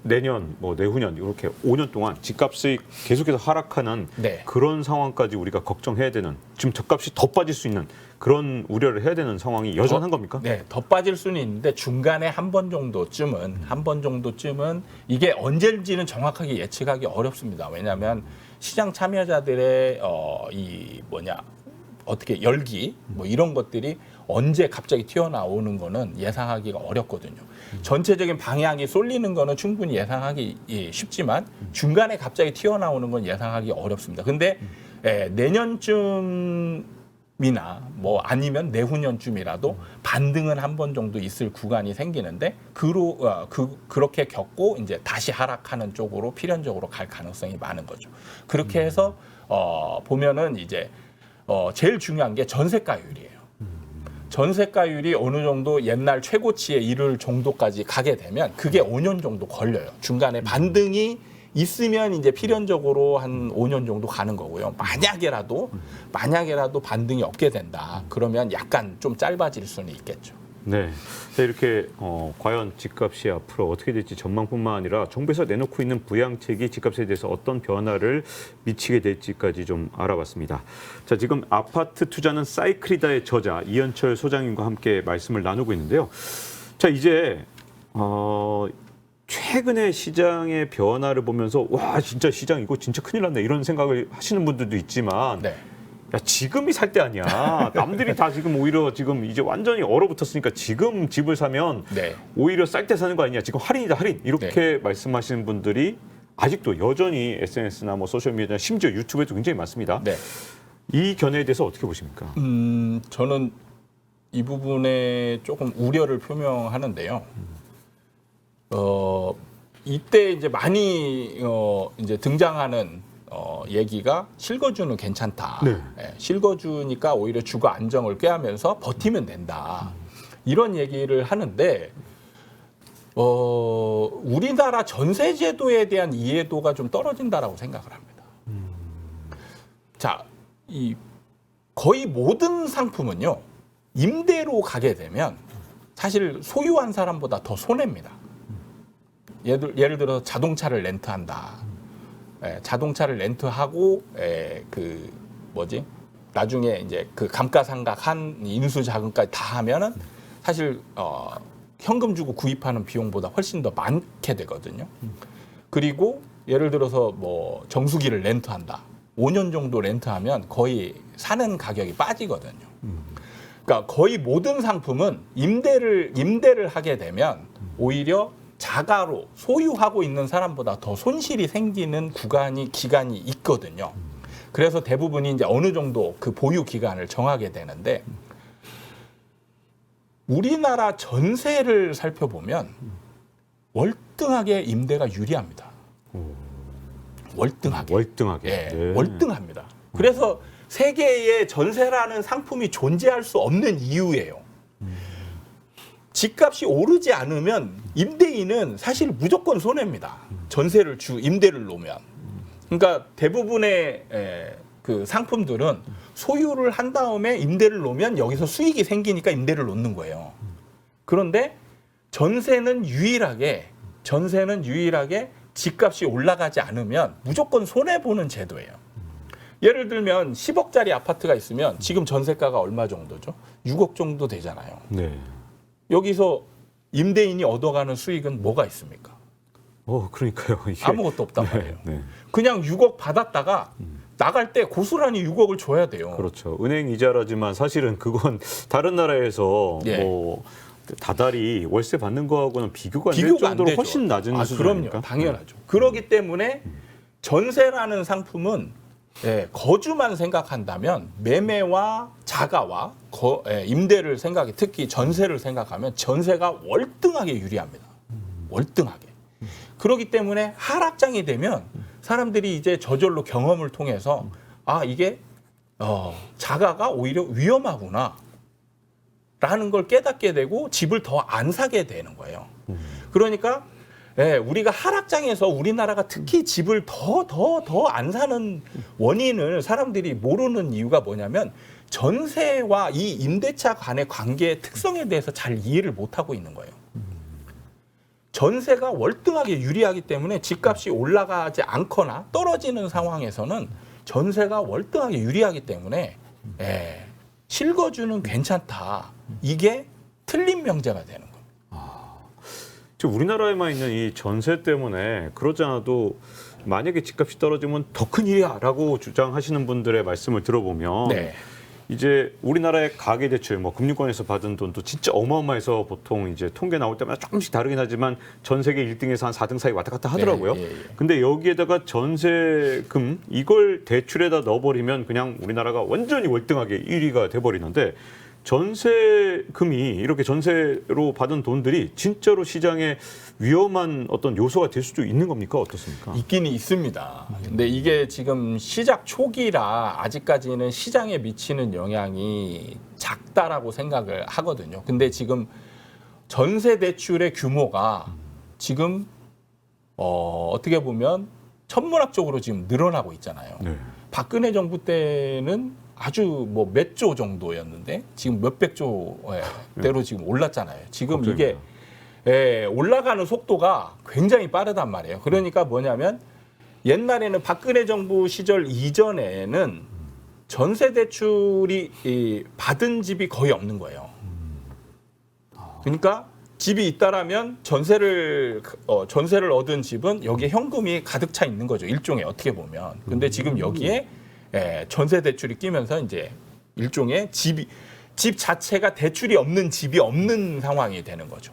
내년, 뭐 내후년 이렇게 5년 동안 집값이 계속해서 하락하는 네. 그런 상황까지 우리가 걱정해야 되는, 지금 집값이 더 빠질 수 있는 그런 우려를 해야 되는 상황이 여전한 겁니까? 네, 더 빠질 수는 있는데 중간에 한 번 정도쯤은 이게 언제인지는 정확하게 예측하기 어렵습니다. 왜냐하면 시장 참여자들의 어떻게 열기 뭐 이런 것들이 언제 갑자기 튀어나오는 거는 예상하기가 어렵거든요. 전체적인 방향이 쏠리는 거는 충분히 예상하기 쉽지만 중간에 갑자기 튀어나오는 건 예상하기 어렵습니다. 근데 내년쯤이나 뭐 아니면 내후년쯤이라도 반등은 한 번 정도 있을 구간이 생기는데 그렇게 겪고 이제 다시 하락하는 쪽으로 필연적으로 갈 가능성이 많은 거죠. 그렇게 해서 보면은 이제 제일 중요한 게 전세가율이에요. 전세가율이 어느 정도 옛날 최고치에 이를 정도까지 가게 되면 그게 5년 정도 걸려요. 중간에 반등이 있으면 이제 필연적으로 한 5년 정도 가는 거고요. 만약에라도 반등이 없게 된다. 그러면 약간 좀 짧아질 수는 있겠죠. 네. 자, 이렇게 과연 집값이 앞으로 어떻게 될지 전망뿐만 아니라 정부에서 내놓고 있는 부양책이 집값에 대해서 어떤 변화를 미치게 될지까지 좀 알아봤습니다. 자, 지금 아파트 투자는 사이클이다의 저자 이현철 소장님과 함께 말씀을 나누고 있는데요. 자, 이제 최근에 시장의 변화를 보면서 와, 진짜 시장 이거 진짜 큰일 났네 이런 생각을 하시는 분들도 있지만 네. 야, 지금이 살 때 아니야. 남들이 다 지금 오히려 지금 이제 완전히 얼어붙었으니까 지금 집을 사면 네. 오히려 쌀 때 사는 거 아니냐. 지금 할인이다, 할인. 이렇게 말씀하시는 분들이 아직도 여전히 SNS나 뭐 소셜미디어나 심지어 유튜브에도 굉장히 많습니다. 네. 이 견해에 대해서 어떻게 보십니까? 저는 이 부분에 조금 우려를 표명하는데요. 이때 이제 많이 이제 등장하는 얘기가 실거주는 괜찮다. 네. 실거주니까 오히려 주거 안정을 꾀하면서 버티면 된다. 이런 얘기를 하는데 우리나라 전세 제도에 대한 이해도가 좀 떨어진다라고 생각을 합니다. 자, 이 거의 모든 상품은요. 임대로 가게 되면 사실 소유한 사람보다 더 손해입니다. 예를 들어 자동차를 렌트한다. 자동차를 렌트하고 나중에 이제 그 감가상각한 인수 자금까지 다 하면은 사실 현금 주고 구입하는 비용보다 훨씬 더 많게 되거든요. 그리고 예를 들어서 뭐 정수기를 렌트한다. 5년 정도 렌트하면 거의 사는 가격이 빠지거든요. 그러니까 거의 모든 상품은 임대를 하게 되면 오히려 자가로 소유하고 있는 사람보다 더 손실이 생기는 기간이 있거든요. 그래서 대부분이 이제 어느 정도 그 보유 기간을 정하게 되는데 우리나라 전세를 살펴보면 월등하게 임대가 유리합니다. 월등하게. 월등하게. 네. 월등합니다. 그래서 세계에 전세라는 상품이 존재할 수 없는 이유예요. 집값이 오르지 않으면 임대인은 사실 무조건 손해입니다. 임대를 놓으면. 그러니까 대부분의 그 상품들은 소유를 한 다음에 임대를 놓으면 여기서 수익이 생기니까 임대를 놓는 거예요. 그런데 전세는 유일하게 집값이 올라가지 않으면 무조건 손해 보는 제도예요. 예를 들면 10억짜리 아파트가 있으면 지금 전세가가 얼마 정도죠? 6억 정도 되잖아요. 네. 여기서 임대인이 얻어가는 수익은 뭐가 있습니까? 그러니까요. 이게 아무것도 없단 말이에요. 네. 그냥 6억 받았다가 나갈 때 고스란히 6억을 줘야 돼요. 그렇죠. 은행 이자라지만 사실은 그건 다른 나라에서 예. 뭐 다달이 월세 받는 거하고는 비교가 안 될 비교가 안 정도로 되죠. 훨씬 낮은 그럼요. 수준이니까. 당연하죠. 그렇기 때문에 전세라는 상품은 거주만 생각한다면 매매와 자가와 임대를 생각해 특히 전세를 생각하면 전세가 월등하게 유리합니다. 월등하게. 그렇기 때문에 하락장이 되면 사람들이 이제 저절로 경험을 통해서 이게 자가가 오히려 위험하구나 라는 걸 깨닫게 되고 집을 더 안 사게 되는 거예요. 그러니까 우리가 하락장에서 우리나라가 특히 집을 더 안 사는 원인을 사람들이 모르는 이유가 뭐냐면 전세와 이 임대차 간의 관계의 특성에 대해서 잘 이해를 못하고 있는 거예요. 전세가 월등하게 유리하기 때문에 집값이 올라가지 않거나 떨어지는 상황에서는 전세가 월등하게 유리하기 때문에 실거주는 괜찮다. 이게 틀린 명제가 되는 거예요. 지금 우리나라에만 있는 이 전세 때문에 그러지 않아도 만약에 집값이 떨어지면 더 큰 일이야라고 주장하시는 분들의 말씀을 들어보면 이제 우리나라의 가계 대출, 뭐 금융권에서 받은 돈도 진짜 어마어마해서 보통 이제 통계 나올 때마다 조금씩 다르긴 하지만 전 세계 1등에서 한 4등 사이 왔다 갔다 하더라고요. 근데 여기에다가 전세금 이걸 대출에다 넣어버리면 그냥 우리나라가 완전히 월등하게 1위가 돼버리는데 전세금이 이렇게 전세로 받은 돈들이 진짜로 시장에 위험한 어떤 요소가 될 수도 있는 겁니까? 어떻습니까? 있긴 있습니다. 근데 이게 지금 시작 초기라 아직까지는 시장에 미치는 영향이 작다라고 생각을 하거든요. 근데 지금 전세 대출의 규모가 지금 어떻게 보면 천문학적으로 지금 늘어나고 있잖아요. 네. 박근혜 정부 때는 아주 뭐 몇 조 정도였는데 지금 몇백 조대로 지금 올랐잖아요. 지금 걱정입니다. 이게 올라가는 속도가 굉장히 빠르단 말이에요. 그러니까 뭐냐면 옛날에는 박근혜 정부 시절 이전에는 전세 대출이 받은 집이 거의 없는 거예요. 그러니까 집이 있다라면 전세를 얻은 집은 여기에 현금이 가득 차 있는 거죠. 일종의 어떻게 보면. 근데 지금 여기에 전세 대출이 끼면서 이제 일종의 집 자체가 대출이 없는 집이 없는 상황이 되는 거죠.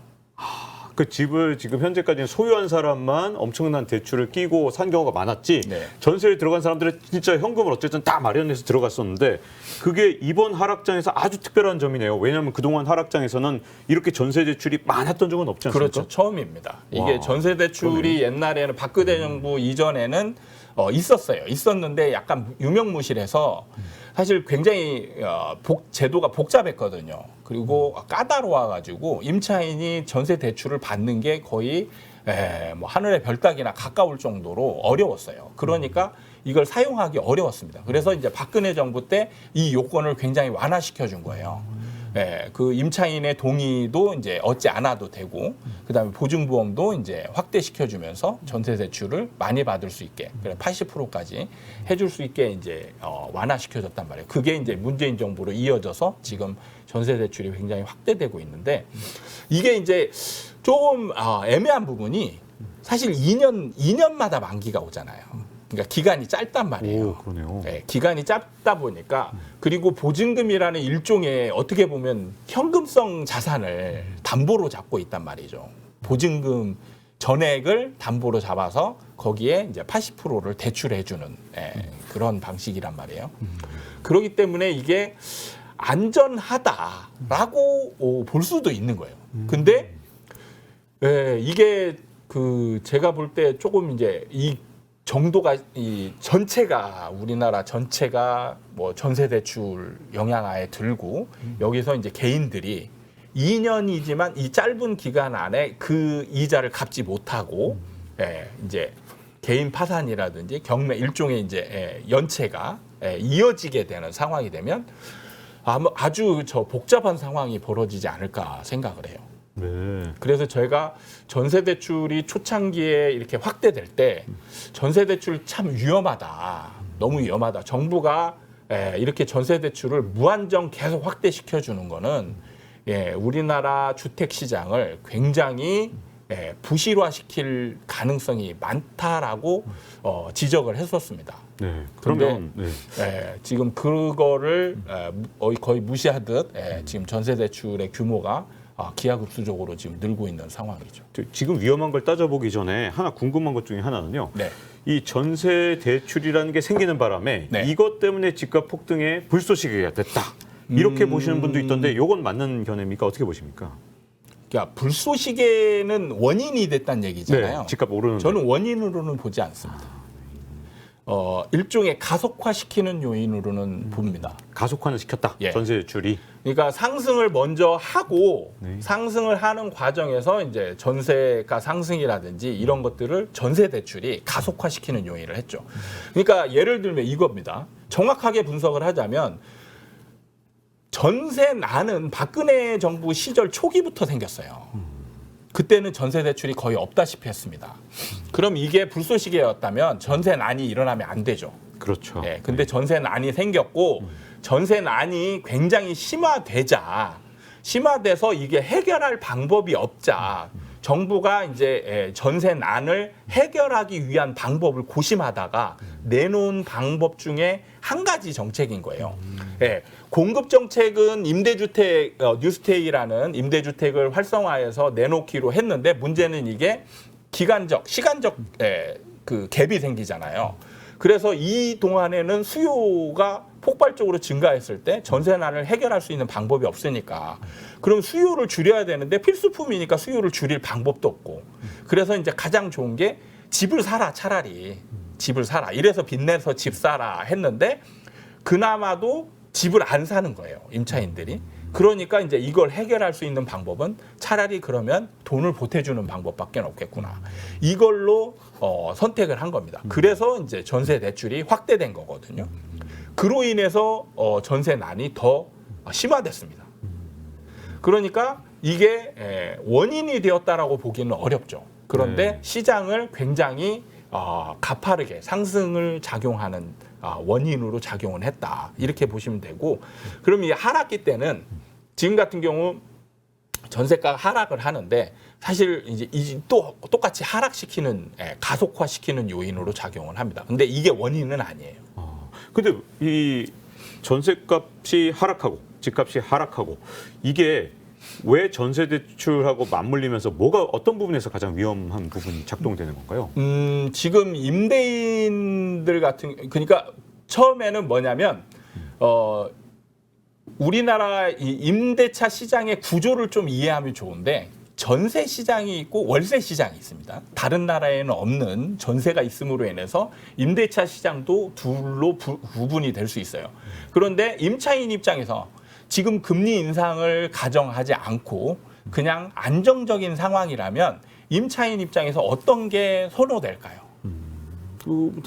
그 집을 지금 현재까지는 소유한 사람만 엄청난 대출을 끼고 산 경우가 많았지 전세를 들어간 사람들은 진짜 현금을 어쨌든 다 마련해서 들어갔었는데 그게 이번 하락장에서 아주 특별한 점이네요. 왜냐하면 그동안 하락장에서는 이렇게 전세 대출이 많았던 적은 없지 않습니까? 그렇죠. 처음입니다. 이게 전세 대출이 옛날에는 박근혜 정부 이전에는 있었어요. 있었는데 약간 유명무실해서 사실 굉장히 제도가 복잡했거든요. 그리고 까다로워가지고 임차인이 전세 대출을 받는 게 거의 뭐 하늘의 별 따기나 가까울 정도로 어려웠어요. 그러니까 이걸 사용하기 어려웠습니다. 그래서 이제 박근혜 정부 때 이 요건을 굉장히 완화시켜 준 거예요. 그 임차인의 동의도 이제 얻지 않아도 되고, 그다음에 보증보험도 이제 확대시켜주면서 전세 대출을 많이 받을 수 있게, 그래 80%까지 해줄 수 있게 이제 완화시켜줬단 말이에요. 그게 이제 문재인 정부로 이어져서 지금 전세 대출이 굉장히 확대되고 있는데 이게 이제 조금 애매한 부분이 사실 2년마다 만기가 오잖아요. 그러니까 기간이 짧단 말이에요. 오, 그러네요. 기간이 짧다 보니까 그리고 보증금이라는 일종의 어떻게 보면 현금성 자산을 담보로 잡고 있단 말이죠. 보증금 전액을 담보로 잡아서 거기에 이제 80%를 대출해주는 그런 방식이란 말이에요. 그렇기 때문에 이게 안전하다라고 볼 수도 있는 거예요. 근데 이게 제가 볼 때 조금 이제 이 정도가 이 전체가 우리나라 전체가 뭐 전세 대출 영향하에 들고 여기서 이제 개인들이 2년이지만 이 짧은 기간 안에 그 이자를 갚지 못하고 이제 개인 파산이라든지 경매 일종의 이제 연체가 이어지게 되는 상황이 되면 아주 복잡한 상황이 벌어지지 않을까 생각을 해요. 네. 그래서 저희가 전세 대출이 초창기에 이렇게 확대될 때 전세 대출 참 위험하다. 너무 위험하다. 정부가 이렇게 전세 대출을 무한정 계속 확대시켜 주는 거는 우리나라 주택 시장을 굉장히 부실화시킬 가능성이 많다라고 지적을 했었습니다. 네. 그러면 지금 그거를 거의 무시하듯 지금 전세 대출의 규모가 기하급수적으로 지금 늘고 있는 상황이죠. 지금 위험한 걸 따져보기 전에 하나 궁금한 것 중에 하나는요. 네. 이 전세 대출이라는 게 생기는 바람에 네. 이것 때문에 집값 폭등의 불쏘시개가 됐다. 이렇게 보시는 분도 있던데 이건 맞는 견해입니까? 어떻게 보십니까? 그러니까 불쏘시개는 원인이 됐다는 얘기잖아요. 네, 집값 오르는. 저는 원인으로는 보지 않습니다. 일종의 가속화시키는 요인으로는 봅니다. 가속화는 시켰다. 예. 전세 대출이. 그러니까 상승을 먼저 하고 네. 상승을 하는 과정에서 이제 전세가 상승이라든지 이런 것들을 전세 대출이 가속화시키는 요인을 했죠. 그러니까 예를 들면 이겁니다. 정확하게 분석을 하자면 전세난은 박근혜 정부 시절 초기부터 생겼어요. 그때는 전세 대출이 거의 없다시피 했습니다. 그럼 이게 불쏘시개였다면 전세난이 일어나면 안 되죠. 그렇죠. 네, 근데 전세난이 생겼고 전세난이 굉장히 심화돼서 이게 해결할 방법이 없자 정부가 이제 전세난을 해결하기 위한 방법을 고심하다가 내놓은 방법 중에 한 가지 정책인 거예요. 공급 정책은 임대주택 뉴스테이라는 임대주택을 활성화해서 내놓기로 했는데 문제는 이게 시간적 그 갭이 생기잖아요. 그래서 이 동안에는 수요가 폭발적으로 증가했을 때 전세난을 해결할 수 있는 방법이 없으니까 그럼 수요를 줄여야 되는데 필수품이니까 수요를 줄일 방법도 없고 그래서 이제 가장 좋은 게 집을 사라 차라리 집을 사라 이래서 빚내서 집 사라 했는데 그나마도 집을 안 사는 거예요 임차인들이. 그러니까 이제 이걸 해결할 수 있는 방법은 차라리 그러면 돈을 보태주는 방법밖에 없겠구나. 이걸로 선택을 한 겁니다. 그래서 이제 전세 대출이 확대된 거거든요. 그로 인해서 전세난이 더 심화됐습니다. 그러니까 이게 원인이 되었다라고 보기는 어렵죠. 그런데 네. 시장을 굉장히 가파르게 상승을 작용하는 원인으로 작용을 했다. 이렇게 보시면 되고 그럼 이 하락기 때는 지금 같은 경우 전세가가 하락을 하는데 사실 이제 또 똑같이 하락시키는 가속화시키는 요인으로 작용을 합니다. 근데 이게 원인은 아니에요. 근데 이 전세값이 하락하고 집값이 하락하고 이게 왜 전세 대출하고 맞물리면서 어떤 부분에서 가장 위험한 부분이 작동되는 건가요? 지금 임대인들 그러니까 처음에는 뭐냐면 우리나라 이 임대차 시장의 구조를 좀 이해하면 좋은데 전세 시장이 있고 월세 시장이 있습니다. 다른 나라에는 없는 전세가 있음으로 인해서 임대차 시장도 둘로 구분이 될 수 있어요. 그런데 임차인 입장에서 지금 금리 인상을 가정하지 않고 그냥 안정적인 상황이라면 임차인 입장에서 어떤 게 선호될까요?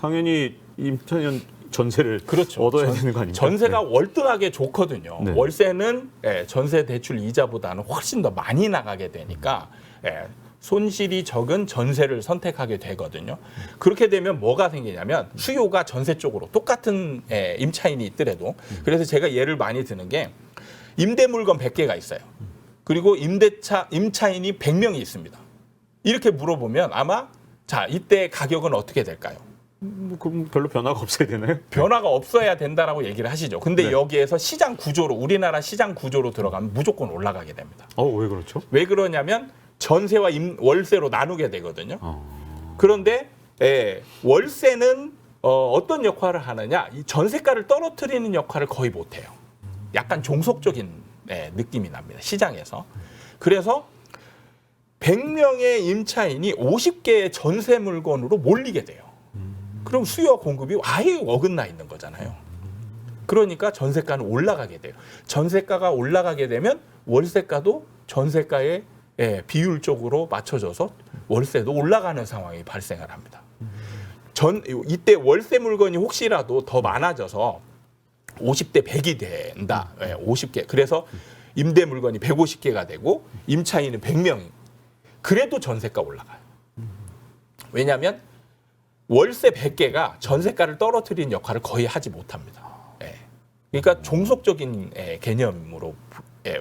당연히 임차인 전세를 그렇죠. 얻어야 되는 거 아닙니까? 전세가 월등하게 좋거든요. 네. 월세는 전세 대출 이자보다는 훨씬 더 많이 나가게 되니까 손실이 적은 전세를 선택하게 되거든요. 그렇게 되면 뭐가 생기냐면 수요가 전세 쪽으로 똑같은 임차인이 있더라도 그래서 제가 예를 많이 드는 게 임대 물건 100개가 있어요. 그리고 임차인이 100명이 있습니다. 이렇게 물어보면 아마 자 이때 가격은 어떻게 될까요? 그럼 별로 변화가 없어야 되나요? 변화가 없어야 된다라고 얘기를 하시죠. 근데 네. 여기에서 시장 구조로 우리나라 시장 구조로 들어가면 무조건 올라가게 됩니다. 왜 그렇죠? 왜 그러냐면 전세와 월세로 나누게 되거든요. 그런데 월세는 어떤 역할을 하느냐? 이 전세가를 떨어뜨리는 역할을 거의 못해요. 약간 종속적인 느낌이 납니다. 시장에서. 그래서 100명의 임차인이 50개의 전세 물건으로 몰리게 돼요. 그럼 수요와 공급이 아예 어긋나 있는 거잖아요. 그러니까 전세가는 올라가게 돼요. 전세가가 올라가게 되면 월세가도 전세가에 비율적으로 맞춰져서 월세도 올라가는 상황이 발생을 합니다. 이때 월세 물건이 혹시라도 더 많아져서 50대 100이 된다. 50개. 그래서 임대 물건이 150개가 되고 임차인은 100명. 그래도 전세가 올라가요. 왜냐하면 월세 100개가 전세가를 떨어뜨리는 역할을 거의 하지 못합니다. 그러니까 종속적인 개념으로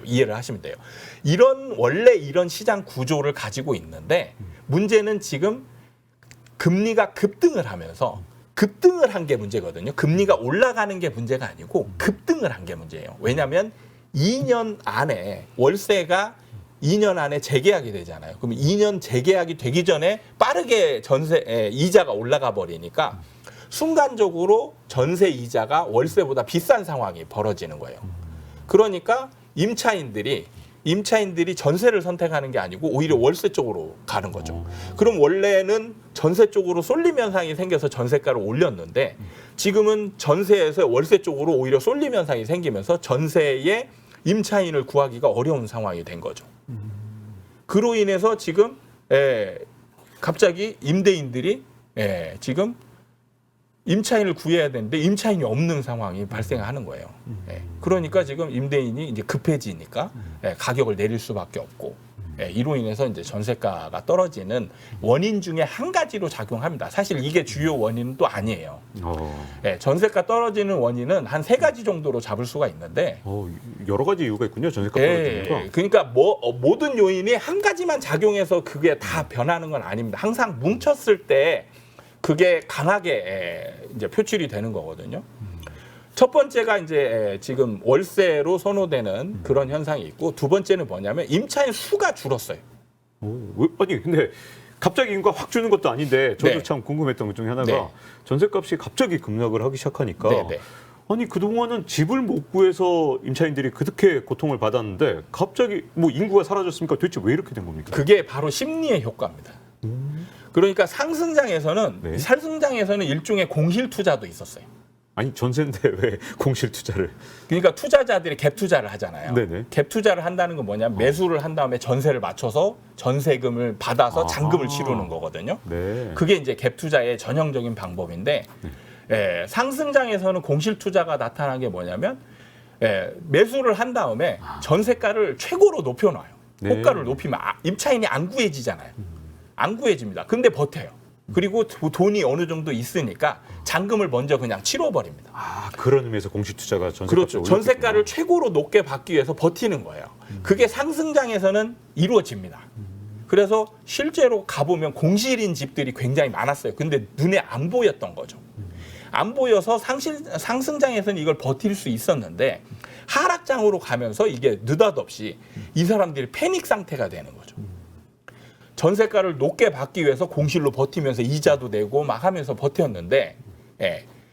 이해를 하시면 돼요. 원래 이런 시장 구조를 가지고 있는데 문제는 지금 금리가 급등을 하면서 급등을 한 게 문제거든요. 금리가 올라가는 게 문제가 아니고 급등을 한 게 문제예요. 왜냐하면 2년 안에 월세가 2년 안에 재계약이 되잖아요. 그럼 2년 재계약이 되기 전에 빠르게 전세 이자가 올라가 버리니까 순간적으로 전세 이자가 월세보다 비싼 상황이 벌어지는 거예요. 그러니까 임차인들이 전세를 선택하는 게 아니고 오히려 월세 쪽으로 가는 거죠. 그럼 원래는 전세 쪽으로 쏠림 현상이 생겨서 전세가를 올렸는데 지금은 전세에서 월세 쪽으로 오히려 쏠림 현상이 생기면서 전세에 임차인을 구하기가 어려운 상황이 된 거죠. 그로 인해서 지금 갑자기 임대인들이 지금 임차인을 구해야 되는데 임차인이 없는 상황이 발생하는 거예요. 그러니까 지금 임대인이 이제 급해지니까 가격을 내릴 수밖에 없고 이로 인해서 이제 전세가가 떨어지는 원인 중에 한 가지로 작용합니다. 사실 이게 주요 원인은 또 아니에요. 전세가 떨어지는 원인은 한 3가지 정도로 잡을 수가 있는데 여러 가지 이유가 있군요. 전세가 떨어지는 거. 그러니까 모든 요인이 한 가지만 작용해서 그게 다 변하는 건 아닙니다. 항상 뭉쳤을 때 그게 강하게 이제 표출이 되는 거거든요. 첫 번째가 이제 지금 월세로 선호되는 그런 현상이 있고 두 번째는 뭐냐면 임차인 수가 줄었어요. 아니 근데 갑자기 인구가 확 주는 것도 아닌데 저도 참 궁금했던 것 중에 하나가 전세값이 갑자기 급락을 하기 시작하니까 아니 그동안은 집을 못 구해서 임차인들이 그렇게 고통을 받았는데 갑자기 뭐 인구가 사라졌으니까 도대체 왜 이렇게 된 겁니까? 그게 바로 심리의 효과입니다. 그러니까 상승장에서는 일종의 공실 투자도 있었어요. 아니 전세인데 왜 공실 투자를? 그러니까 투자자들이 갭 투자를 하잖아요. 네네. 갭 투자를 한다는 건 뭐냐면 매수를 한 다음에 전세를 맞춰서 전세금을 받아서 잔금을 치르는 거거든요. 그게 이제 갭 투자의 전형적인 방법인데 상승장에서는 공실 투자가 나타난 게 뭐냐면 매수를 한 다음에 전세가를 최고로 높여놔요. 호가를 높이면 임차인이 안 구해지잖아요. 안 구해집니다. 근데 버텨요. 그리고 돈이 어느 정도 있으니까 잔금을 먼저 그냥 치러버립니다. 그런 의미에서 공실 투자가 전세가를 그렇죠. 전세가를 최고로 높게 받기 위해서 버티는 거예요. 그게 상승장에서는 이루어집니다. 그래서 실제로 가보면 공실인 집들이 굉장히 많았어요. 근데 눈에 안 보였던 거죠. 안 보여서 상승장에서는 이걸 버틸 수 있었는데 하락장으로 가면서 이게 느닷없이 이 사람들이 패닉 상태가 되는 거죠. 전세가를 높게 받기 위해서 공실로 버티면서 이자도 내고 막 하면서 버텼는데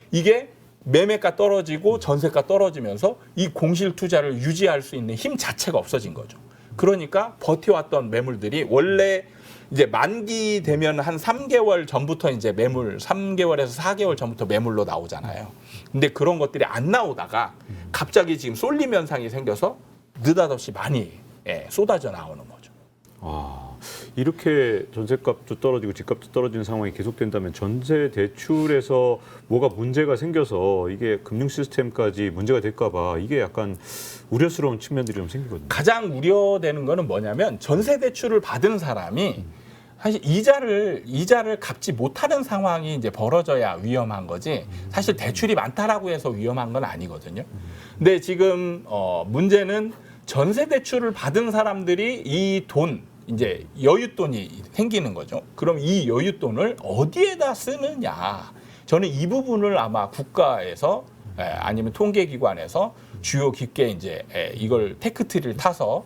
이게 매매가 떨어지고 전세가 떨어지면서 이 공실 투자를 유지할 수 있는 힘 자체가 없어진 거죠. 그러니까 버텨왔던 매물들이 원래 이제 만기 되면 한 3개월 전부터 이제 매물 3개월에서 4개월 전부터 매물로 나오잖아요. 근데 그런 것들이 안 나오다가 갑자기 지금 쏠림 현상이 생겨서 느닷없이 많이 쏟아져 나오는 거죠. 이렇게 전세값도 떨어지고 집값도 떨어지는 상황이 계속된다면 전세 대출에서 뭐가 문제가 생겨서 이게 금융 시스템까지 문제가 될까 봐 이게 약간 우려스러운 측면들이 좀 생기거든요. 가장 우려되는 거는 뭐냐면 전세 대출을 받은 사람이 사실 이자를 갚지 못하는 상황이 이제 벌어져야 위험한 거지 사실 대출이 많다라고 해서 위험한 건 아니거든요. 근데 지금 문제는 전세 대출을 받은 사람들이 이 돈 이제 여윳돈이 생기는 거죠. 그럼 이 여윳돈을 어디에다 쓰느냐? 저는 이 부분을 아마 국가에서 아니면 통계기관에서 주요 깊게 이제 이걸 테크트리를 타서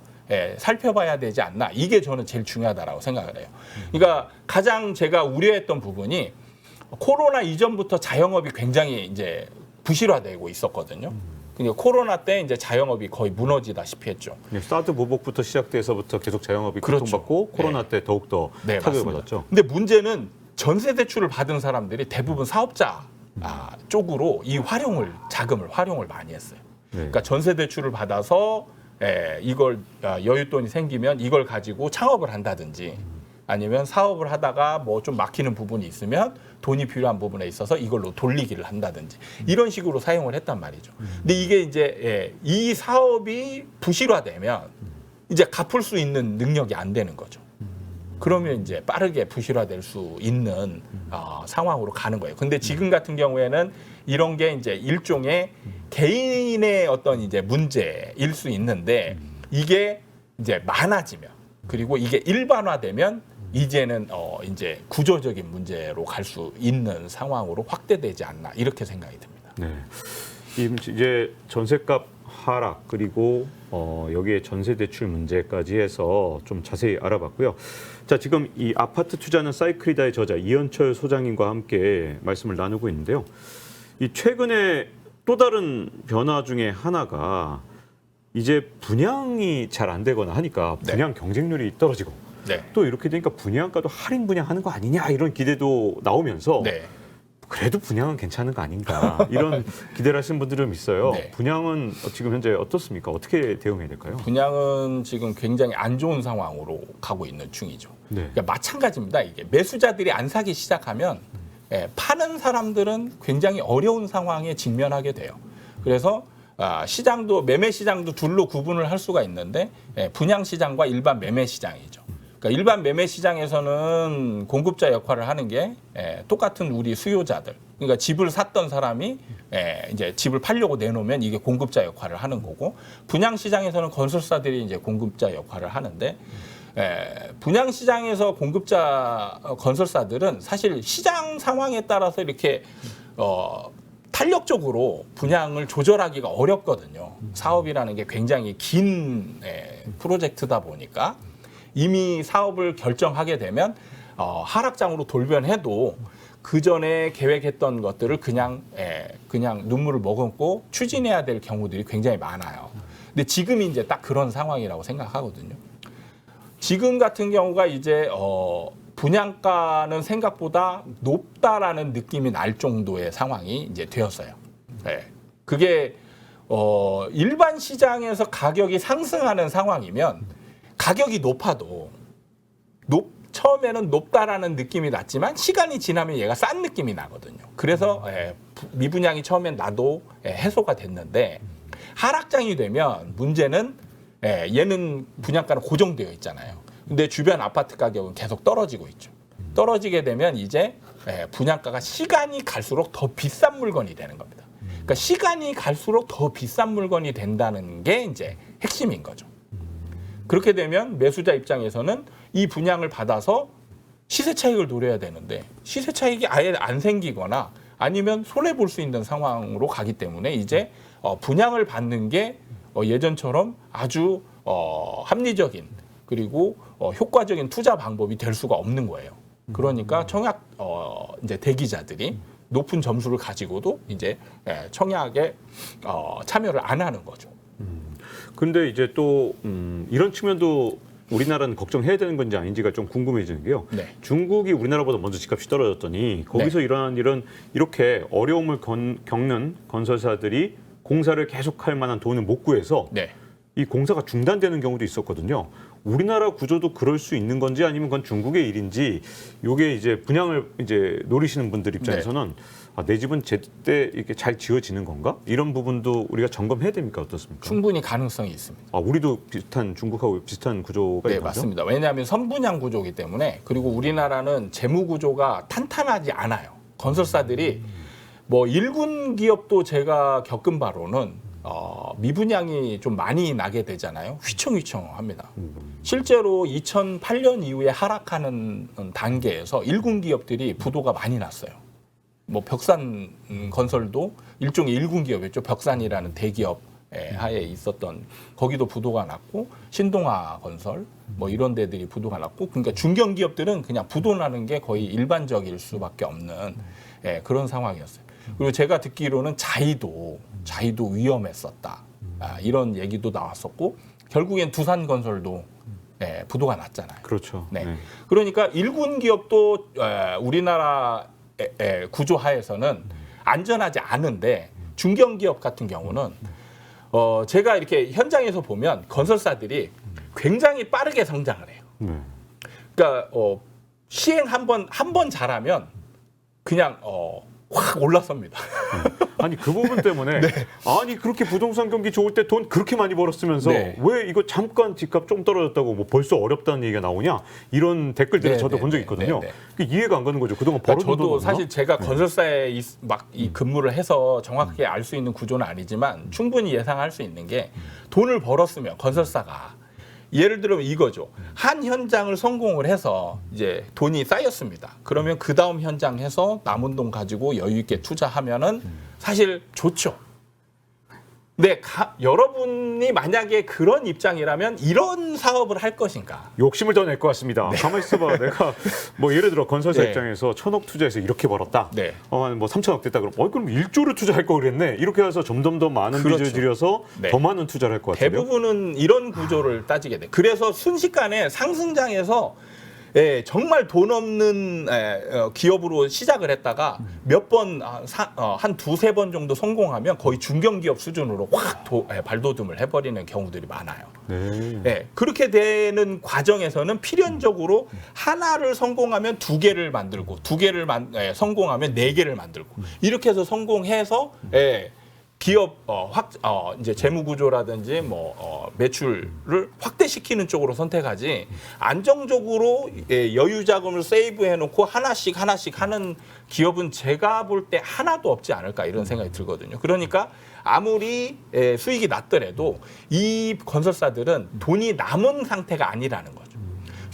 살펴봐야 되지 않나. 이게 저는 제일 중요하다라고 생각을 해요. 그러니까 가장 제가 우려했던 부분이 코로나 이전부터 자영업이 굉장히 이제 부실화되고 있었거든요. 그러니까 코로나 때 이제 자영업이 거의 무너지다시피 했죠. 사드 보복부터 시작돼서부터 계속 자영업이 고통받고 코로나 때 더욱더 타격을 받았죠. 근데 문제는 전세 대출을 받은 사람들이 대부분 사업자 쪽으로 이 자금을 활용을 많이 했어요. 그러니까 전세 대출을 받아서 이걸 여윳돈이 생기면 이걸 가지고 창업을 한다든지 아니면 사업을 하다가 뭐 좀 막히는 부분이 있으면 돈이 필요한 부분에 있어서 이걸로 돌리기를 한다든지 이런 식으로 사용을 했단 말이죠. 근데 이게 이제 이 사업이 부실화되면 이제 갚을 수 있는 능력이 안 되는 거죠. 그러면 이제 빠르게 부실화될 수 있는 상황으로 가는 거예요. 근데 지금 같은 경우에는 이런 게 이제 일종의 개인의 어떤 이제 문제일 수 있는데 이게 이제 많아지면 그리고 이게 일반화되면 이제는 이제 구조적인 문제로 갈 수 있는 상황으로 확대되지 않나 이렇게 생각이 듭니다. 네. 이제 전세값 하락 그리고 여기에 전세 대출 문제까지 해서 좀 자세히 알아봤고요. 자, 지금 이 아파트 투자는 사이클이다의 저자 이현철 소장님과 함께 말씀을 나누고 있는데요. 이 최근에 또 다른 변화 중에 하나가 이제 분양이 잘 안 되거나 하니까 분양 경쟁률이 떨어지고 또 이렇게 되니까 분양가도 할인 분양하는 거 아니냐 이런 기대도 나오면서 그래도 분양은 괜찮은 거 아닌가 이런 기대를 하시는 분들이 좀 있어요. 분양은 지금 현재 어떻습니까? 어떻게 대응해야 될까요? 분양은 지금 굉장히 안 좋은 상황으로 가고 있는 중이죠. 그러니까 마찬가지입니다. 이게 매수자들이 안 사기 시작하면 파는 사람들은 굉장히 어려운 상황에 직면하게 돼요. 그래서 시장도 매매 시장도 둘로 구분을 할 수가 있는데 분양 시장과 일반 매매 시장이죠. 그러니까 일반 매매 시장에서는 공급자 역할을 하는 게 똑같은 우리 수요자들. 그러니까 집을 샀던 사람이 이제 집을 팔려고 내놓으면 이게 공급자 역할을 하는 거고 분양 시장에서는 건설사들이 이제 공급자 역할을 하는데 분양 시장에서 공급자 건설사들은 사실 시장 상황에 따라서 이렇게 탄력적으로 분양을 조절하기가 어렵거든요. 사업이라는 게 굉장히 긴 프로젝트다 보니까 이미 사업을 결정하게 되면 하락장으로 돌변해도 그 전에 계획했던 것들을 그냥 눈물을 머금고 추진해야 될 경우들이 굉장히 많아요. 근데 지금이 이제 딱 그런 상황이라고 생각하거든요. 지금 같은 경우가 이제 분양가는 생각보다 높다라는 느낌이 날 정도의 상황이 이제 되었어요. 그게 일반 시장에서 가격이 상승하는 상황이면 가격이 높아도 처음에는 높다라는 느낌이 났지만 시간이 지나면 얘가 싼 느낌이 나거든요. 그래서 미분양이 처음엔 나도 해소가 됐는데 하락장이 되면 문제는 얘는 분양가는 고정되어 있잖아요. 근데 주변 아파트 가격은 계속 떨어지고 있죠. 떨어지게 되면 이제 분양가가 시간이 갈수록 더 비싼 물건이 되는 겁니다. 그러니까 시간이 갈수록 더 비싼 물건이 된다는 게 이제 핵심인 거죠. 그렇게 되면 매수자 입장에서는 이 분양을 받아서 시세 차익을 노려야 되는데 시세 차익이 아예 안 생기거나 아니면 손해 볼 수 있는 상황으로 가기 때문에 이제 분양을 받는 게 예전처럼 아주 합리적인 그리고 효과적인 투자 방법이 될 수가 없는 거예요. 그러니까 청약 이제 대기자들이 높은 점수를 가지고도 이제 청약에 참여를 안 하는 거죠. 근데 이제 또 이런 측면도 우리나라는 걱정해야 되는 건지 아닌지가 좀 궁금해지는 게요. 중국이 우리나라보다 먼저 집값이 떨어졌더니 거기서 일어난 일은 이렇게 어려움을 겪는 건설사들이 공사를 계속할 만한 돈을 못 구해서 이 공사가 중단되는 경우도 있었거든요. 우리나라 구조도 그럴 수 있는 건지 아니면 그건 중국의 일인지 이게 이제 분양을 이제 노리시는 분들 입장에서는 내 집은 제때 이렇게 잘 지어지는 건가? 이런 부분도 우리가 점검해야 됩니까? 어떻습니까? 충분히 가능성이 있습니다. 우리도 중국하고 비슷한 구조가 있나요? 네, 맞습니다. 왜냐하면 선분양 구조이기 때문에 그리고 우리나라는 재무 구조가 탄탄하지 않아요. 건설사들이 뭐 일군 기업도 제가 겪은 바로는 미분양이 좀 많이 나게 되잖아요. 휘청휘청합니다. 실제로 2008년 이후에 하락하는 단계에서 일군 기업들이 부도가 많이 났어요. 뭐 벽산 건설도 일종의 일군 기업이었죠. 벽산이라는 대기업 하에 있었던 거기도 부도가 났고 신동아 건설 뭐 이런 데들이 부도가 났고 그러니까 중견 기업들은 그냥 부도 나는 게 거의 일반적일 수밖에 없는 그런 상황이었어요. 그리고 제가 듣기로는 자이도 위험했었다. 이런 얘기도 나왔었고 결국엔 두산건설도 부도가 났잖아요. 그렇죠. 그러니까 일군 기업도 우리나라 구조하에서는 안전하지 않은데 중견 기업 같은 경우는 제가 이렇게 현장에서 보면 건설사들이 굉장히 빠르게 성장을 해요. 그러니까 시행 한 번 잘하면 그냥 확 올라섭니다. 아니 그 부분 때문에 아니 그렇게 부동산 경기 좋을 때 돈 그렇게 많이 벌었으면서 네. 왜 이거 잠깐 집값 좀 떨어졌다고 뭐 벌써 어렵다는 얘기가 나오냐 이런 댓글들을 네, 저도 네, 본 적이 네, 있거든요. 네, 네. 그게 이해가 안 가는 거죠. 그동안 그러니까 벌어둔 돈 저도 없나? 사실 제가 건설사에 이 근무를 해서 정확하게 알 수 있는 구조는 아니지만 충분히 예상할 수 있는 게 돈을 벌었으면 건설사가 예를 들면 이거죠. 한 현장을 성공을 해서 이제 돈이 쌓였습니다. 그러면 그 다음 현장에서 남은 돈 가지고 여유 있게 투자하면은 사실 좋죠. 근데 여러분이 만약에 그런 입장이라면 이런 사업을 할 것인가? 욕심을 더 낼 것 같습니다. 가만히 있어봐. 내가 뭐 예를 들어 건설사 네. 입장에서 1,000억 투자해서 이렇게 벌었다. 네. 뭐 3,000억 됐다. 그럼 그럼 1조를 투자할 걸 그랬네. 이렇게 해서 점점 더 많은 그렇죠. 빚을 들여서 네. 더 많은 투자를 할 것 같아요. 대부분은 이런 구조를 따지게 돼. 그래서 순식간에 상승장에서 정말 돈 없는 기업으로 시작을 했다가 몇 번, 한 두세 번 정도 성공하면 거의 중견기업 수준으로 확 발돋움을 해버리는 경우들이 많아요. 네. 그렇게 되는 과정에서는 필연적으로 하나를 성공하면 두 개를 만들고 두 개를 성공하면 네 개를 만들고 이렇게 해서 성공해서 기업 이제 재무 구조라든지 매출을 확대시키는 쪽으로 선택하지 안정적으로 여유 자금을 세이브해 놓고 하나씩 하는 기업은 제가 볼 때 하나도 없지 않을까 이런 생각이 들거든요. 그러니까 아무리 수익이 낮더라도 이 건설사들은 돈이 남은 상태가 아니라는 거죠.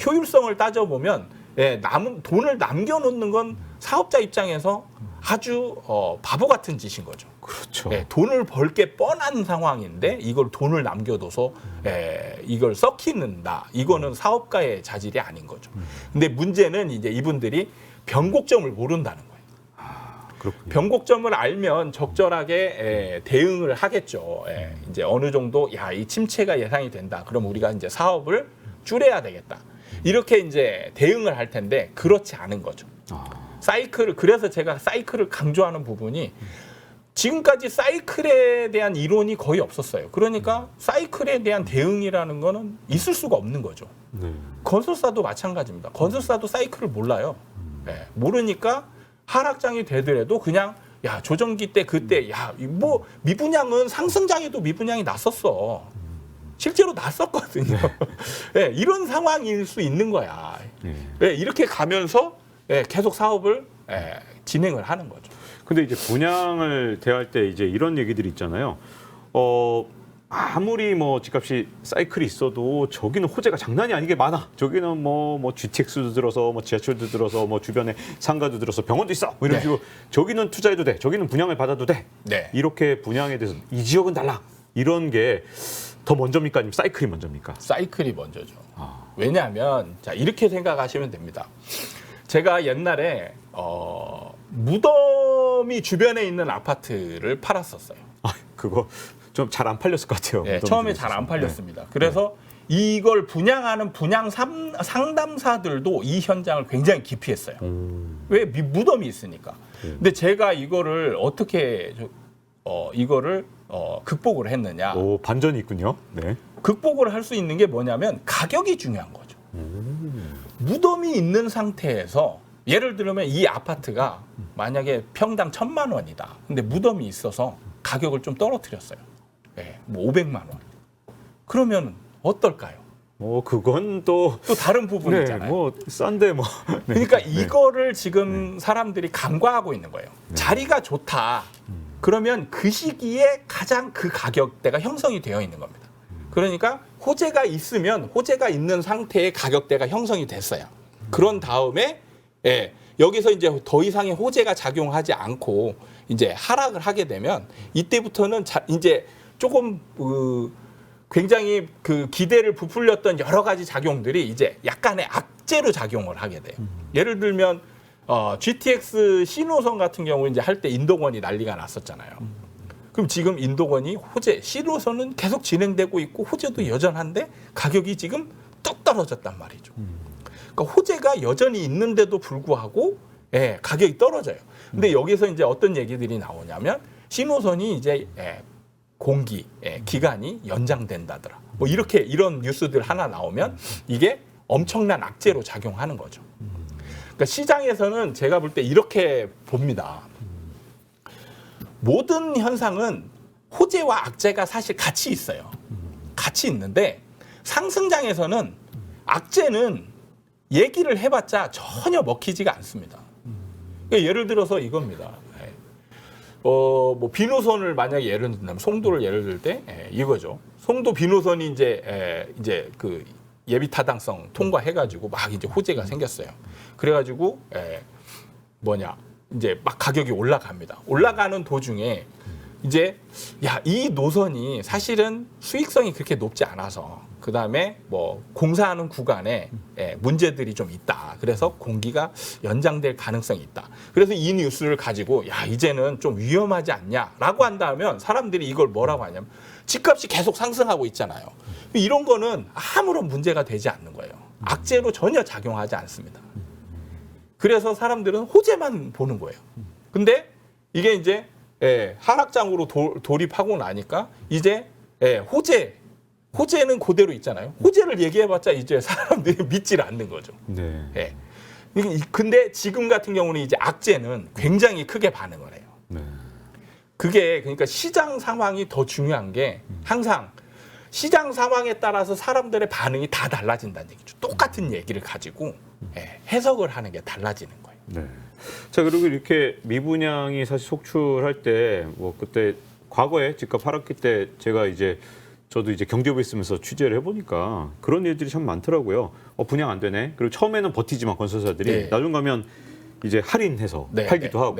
효율성을 따져보면 남은 돈을 남겨놓는 건 사업자 입장에서 아주 바보 같은 짓인 거죠. 그렇죠. 돈을 벌 게 뻔한 상황인데 이걸 돈을 남겨둬서 이걸 썩히는다. 이거는 사업가의 자질이 아닌 거죠. 근데 문제는 이제 이분들이 변곡점을 모른다는 거예요. 그렇군요. 변곡점을 알면 적절하게 대응을 하겠죠. 이제 어느 정도 이 침체가 예상이 된다. 그럼 우리가 이제 사업을 줄여야 되겠다. 이렇게 이제 대응을 할 텐데 그렇지 않은 거죠. 그래서 제가 사이클을 강조하는 부분이 지금까지 사이클에 대한 이론이 거의 없었어요. 그러니까 사이클에 대한 대응이라는 거는 있을 수가 없는 거죠. 네. 건설사도 마찬가지입니다. 건설사도 사이클을 몰라요. 모르니까 하락장이 되더라도 그냥 조정기 때 그때 뭐 미분양은 상승장에도 미분양이 났었어. 실제로 났었거든요. 이런 상황일 수 있는 거야. 이렇게 가면서 계속 사업을 진행을 하는 거죠. 근데 이제 분양을 대할 때 이제 이런 얘기들이 있잖아요. 아무리 뭐 집값이 사이클이 있어도 저기는 호재가 장난이 아니게 많아. 저기는 뭐 GTX도 들어서 뭐 지하철도 들어서 뭐 주변에 상가도 들어서 병원도 있어. 뭐 이런 식으로 저기는 투자해도 돼. 저기는 분양을 받아도 돼. 이렇게 분양에 대해서 이 지역은 달라. 이런 게 더 먼저입니까? 아니면 사이클이 먼저입니까? 사이클이 먼저죠. 왜냐하면 이렇게 생각하시면 됩니다. 제가 옛날에 무덤이 주변에 있는 아파트를 팔았었어요. 그거 좀 잘 안 팔렸을 것 같아요. 처음에 잘 안 팔렸습니다. 그래서 이걸 분양하는 분양 상담사들도 이 현장을 굉장히 기피했어요. 왜? 무덤이 있으니까. 근데 제가 이거를 어떻게 이거를 극복을 했느냐. 반전이 있군요. 네. 극복을 할 수 있는 게 뭐냐면 가격이 중요한 거죠. 무덤이 있는 상태에서 예를 들면 이 아파트가 만약에 평당 1,000만 원이다. 근데 무덤이 있어서 가격을 좀 떨어뜨렸어요. 뭐 500만 원. 그러면 어떨까요? 그건 또 다른 부분이잖아요. 뭐 싼데 뭐. 그러니까 이거를 지금 사람들이 간과하고 있는 거예요. 자리가 좋다. 그러면 그 시기에 가장 그 가격대가 형성이 되어 있는 겁니다. 그러니까 호재가 있으면 호재가 있는 상태의 가격대가 형성이 됐어요. 그런 다음에 여기서 이제 더 이상의 호재가 작용하지 않고 이제 하락을 하게 되면 이때부터는 이제 조금 굉장히 그 기대를 부풀렸던 여러 가지 작용들이 이제 약간의 악재로 작용을 하게 돼요. 예를 들면 GTX 신호선 같은 경우 이제 할 때 인도건이 난리가 났었잖아요. 그럼 지금 인도건이 신호선은 계속 진행되고 있고 호재도 여전한데 가격이 지금 뚝 떨어졌단 말이죠. 그러니까 호재가 여전히 있는데도 불구하고 가격이 떨어져요. 근데 여기서 이제 어떤 얘기들이 나오냐면 신호선이 이제 기간이 연장된다더라. 뭐 이런 뉴스들 하나 나오면 이게 엄청난 악재로 작용하는 거죠. 그러니까 시장에서는 제가 볼 때 이렇게 봅니다. 모든 현상은 호재와 악재가 사실 같이 있어요. 같이 있는데 상승장에서는 악재는 얘기를 해봤자 전혀 먹히지가 않습니다. 그러니까 예를 들어서 이겁니다. 뭐 비노선을 만약에 예를 든다면 송도를 예를 들 때 이거죠. 송도 비노선이 이제 그 예비 타당성 통과해가지고 막 이제 호재가 생겼어요. 그래가지고 이제 막 가격이 올라갑니다. 올라가는 도중에 이제 이 노선이 사실은 수익성이 그렇게 높지 않아서 그 다음에 뭐 공사하는 구간에 문제들이 좀 있다. 그래서 공기가 연장될 가능성이 있다. 그래서 이 뉴스를 가지고 이제는 좀 위험하지 않냐라고 한다면 사람들이 이걸 뭐라고 하냐면 집값이 계속 상승하고 있잖아요. 이런 거는 아무런 문제가 되지 않는 거예요. 악재로 전혀 작용하지 않습니다. 그래서 사람들은 호재만 보는 거예요. 근데 이게 이제 하락장으로 돌입하고 나니까 이제 호재는 그대로 있잖아요. 호재를 얘기해봤자 이제 사람들이 믿질 않는 거죠. 네. 근데 지금 같은 경우는 이제 악재는 굉장히 크게 반응을 해요. 네. 그게 그러니까 시장 상황이 더 중요한 게 항상 시장 상황에 따라서 사람들의 반응이 다 달라진다는 얘기죠. 똑같은 얘기를 가지고 해석을 하는 게 달라지는 거예요. 네. 자, 그리고 이렇게 미분양이 사실 속출할 때 뭐 그때 과거에 집값 하락기 때 제가 저도 이제 경제부에 있으면서 취재를 해보니까 그런 일들이 참 많더라고요. 분양 안 되네. 그리고 처음에는 버티지만 건설사들이 나중 가면 이제 할인해서 팔기도 하고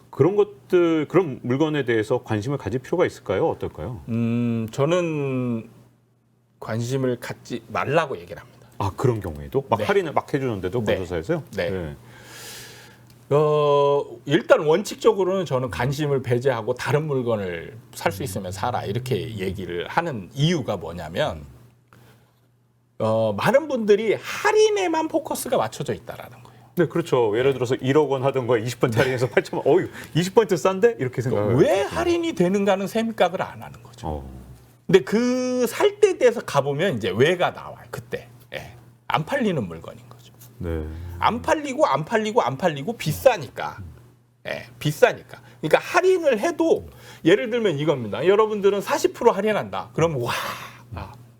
그런 것들 그런 물건에 대해서 관심을 가질 필요가 있을까요? 어떨까요? 저는 관심을 갖지 말라고 얘기를 합니다. 아, 그런 경우에도 막 할인을 막 해주는데도 건설사에서요? 네. 일단 원칙적으로는 저는 관심을 배제하고 다른 물건을 살 수 있으면 사라 이렇게 얘기를 하는 이유가 뭐냐면 많은 분들이 할인에만 포커스가 맞춰져 있다라는 거예요. 네, 그렇죠. 예를 들어서 1억 원 하던 거에 20% 할인해서 8천만 원, 20% 싼데? 이렇게 생각해요. 왜 할인이 되는가는 세밀각을 안 하는 거죠. 근데 그 살 때 돼서 가보면 이제 왜가 나와요. 그때 안 팔리는 물건인 거죠. 네. 안 팔리고 비싸니까. 비싸니까. 그러니까 할인을 해도 예를 들면 이겁니다. 여러분들은 40% 할인한다. 그러면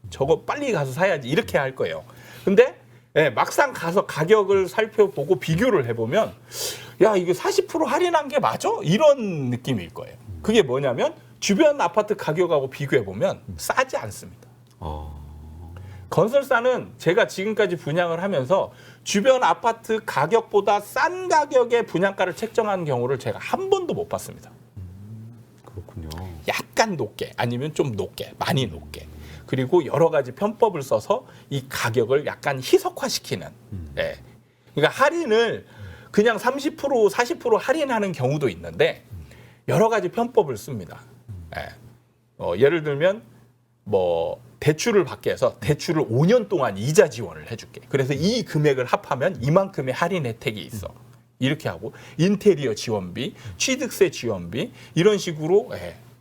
저거 빨리 가서 사야지 이렇게 할 거예요. 근데 막상 가서 가격을 살펴보고 비교를 해보면 이게 40% 할인한 게 맞아? 이런 느낌일 거예요. 그게 뭐냐면 주변 아파트 가격하고 비교해보면 싸지 않습니다. 건설사는 제가 지금까지 분양을 하면서 주변 아파트 가격보다 싼 가격의 분양가를 책정한 경우를 제가 한 번도 못 봤습니다. 그렇군요. 약간 높게 아니면 좀 높게 많이 높게 그리고 여러 가지 편법을 써서 이 가격을 약간 희석화시키는 그러니까 할인을 그냥 30% 40% 할인하는 경우도 있는데 여러 가지 편법을 씁니다. 예를 들면 뭐 대출을 받게 해서 대출을 5년 동안 이자 지원을 해줄게. 그래서 이 금액을 합하면 이만큼의 할인 혜택이 있어. 이렇게 하고 인테리어 지원비, 취득세 지원비 이런 식으로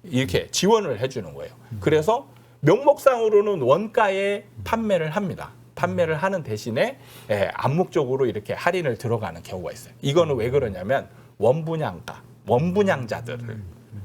이렇게 지원을 해주는 거예요. 그래서 명목상으로는 원가에 판매를 합니다. 판매를 하는 대신에 암묵적으로 이렇게 할인을 들어가는 경우가 있어요. 이거는 왜 그러냐면 원분양자들을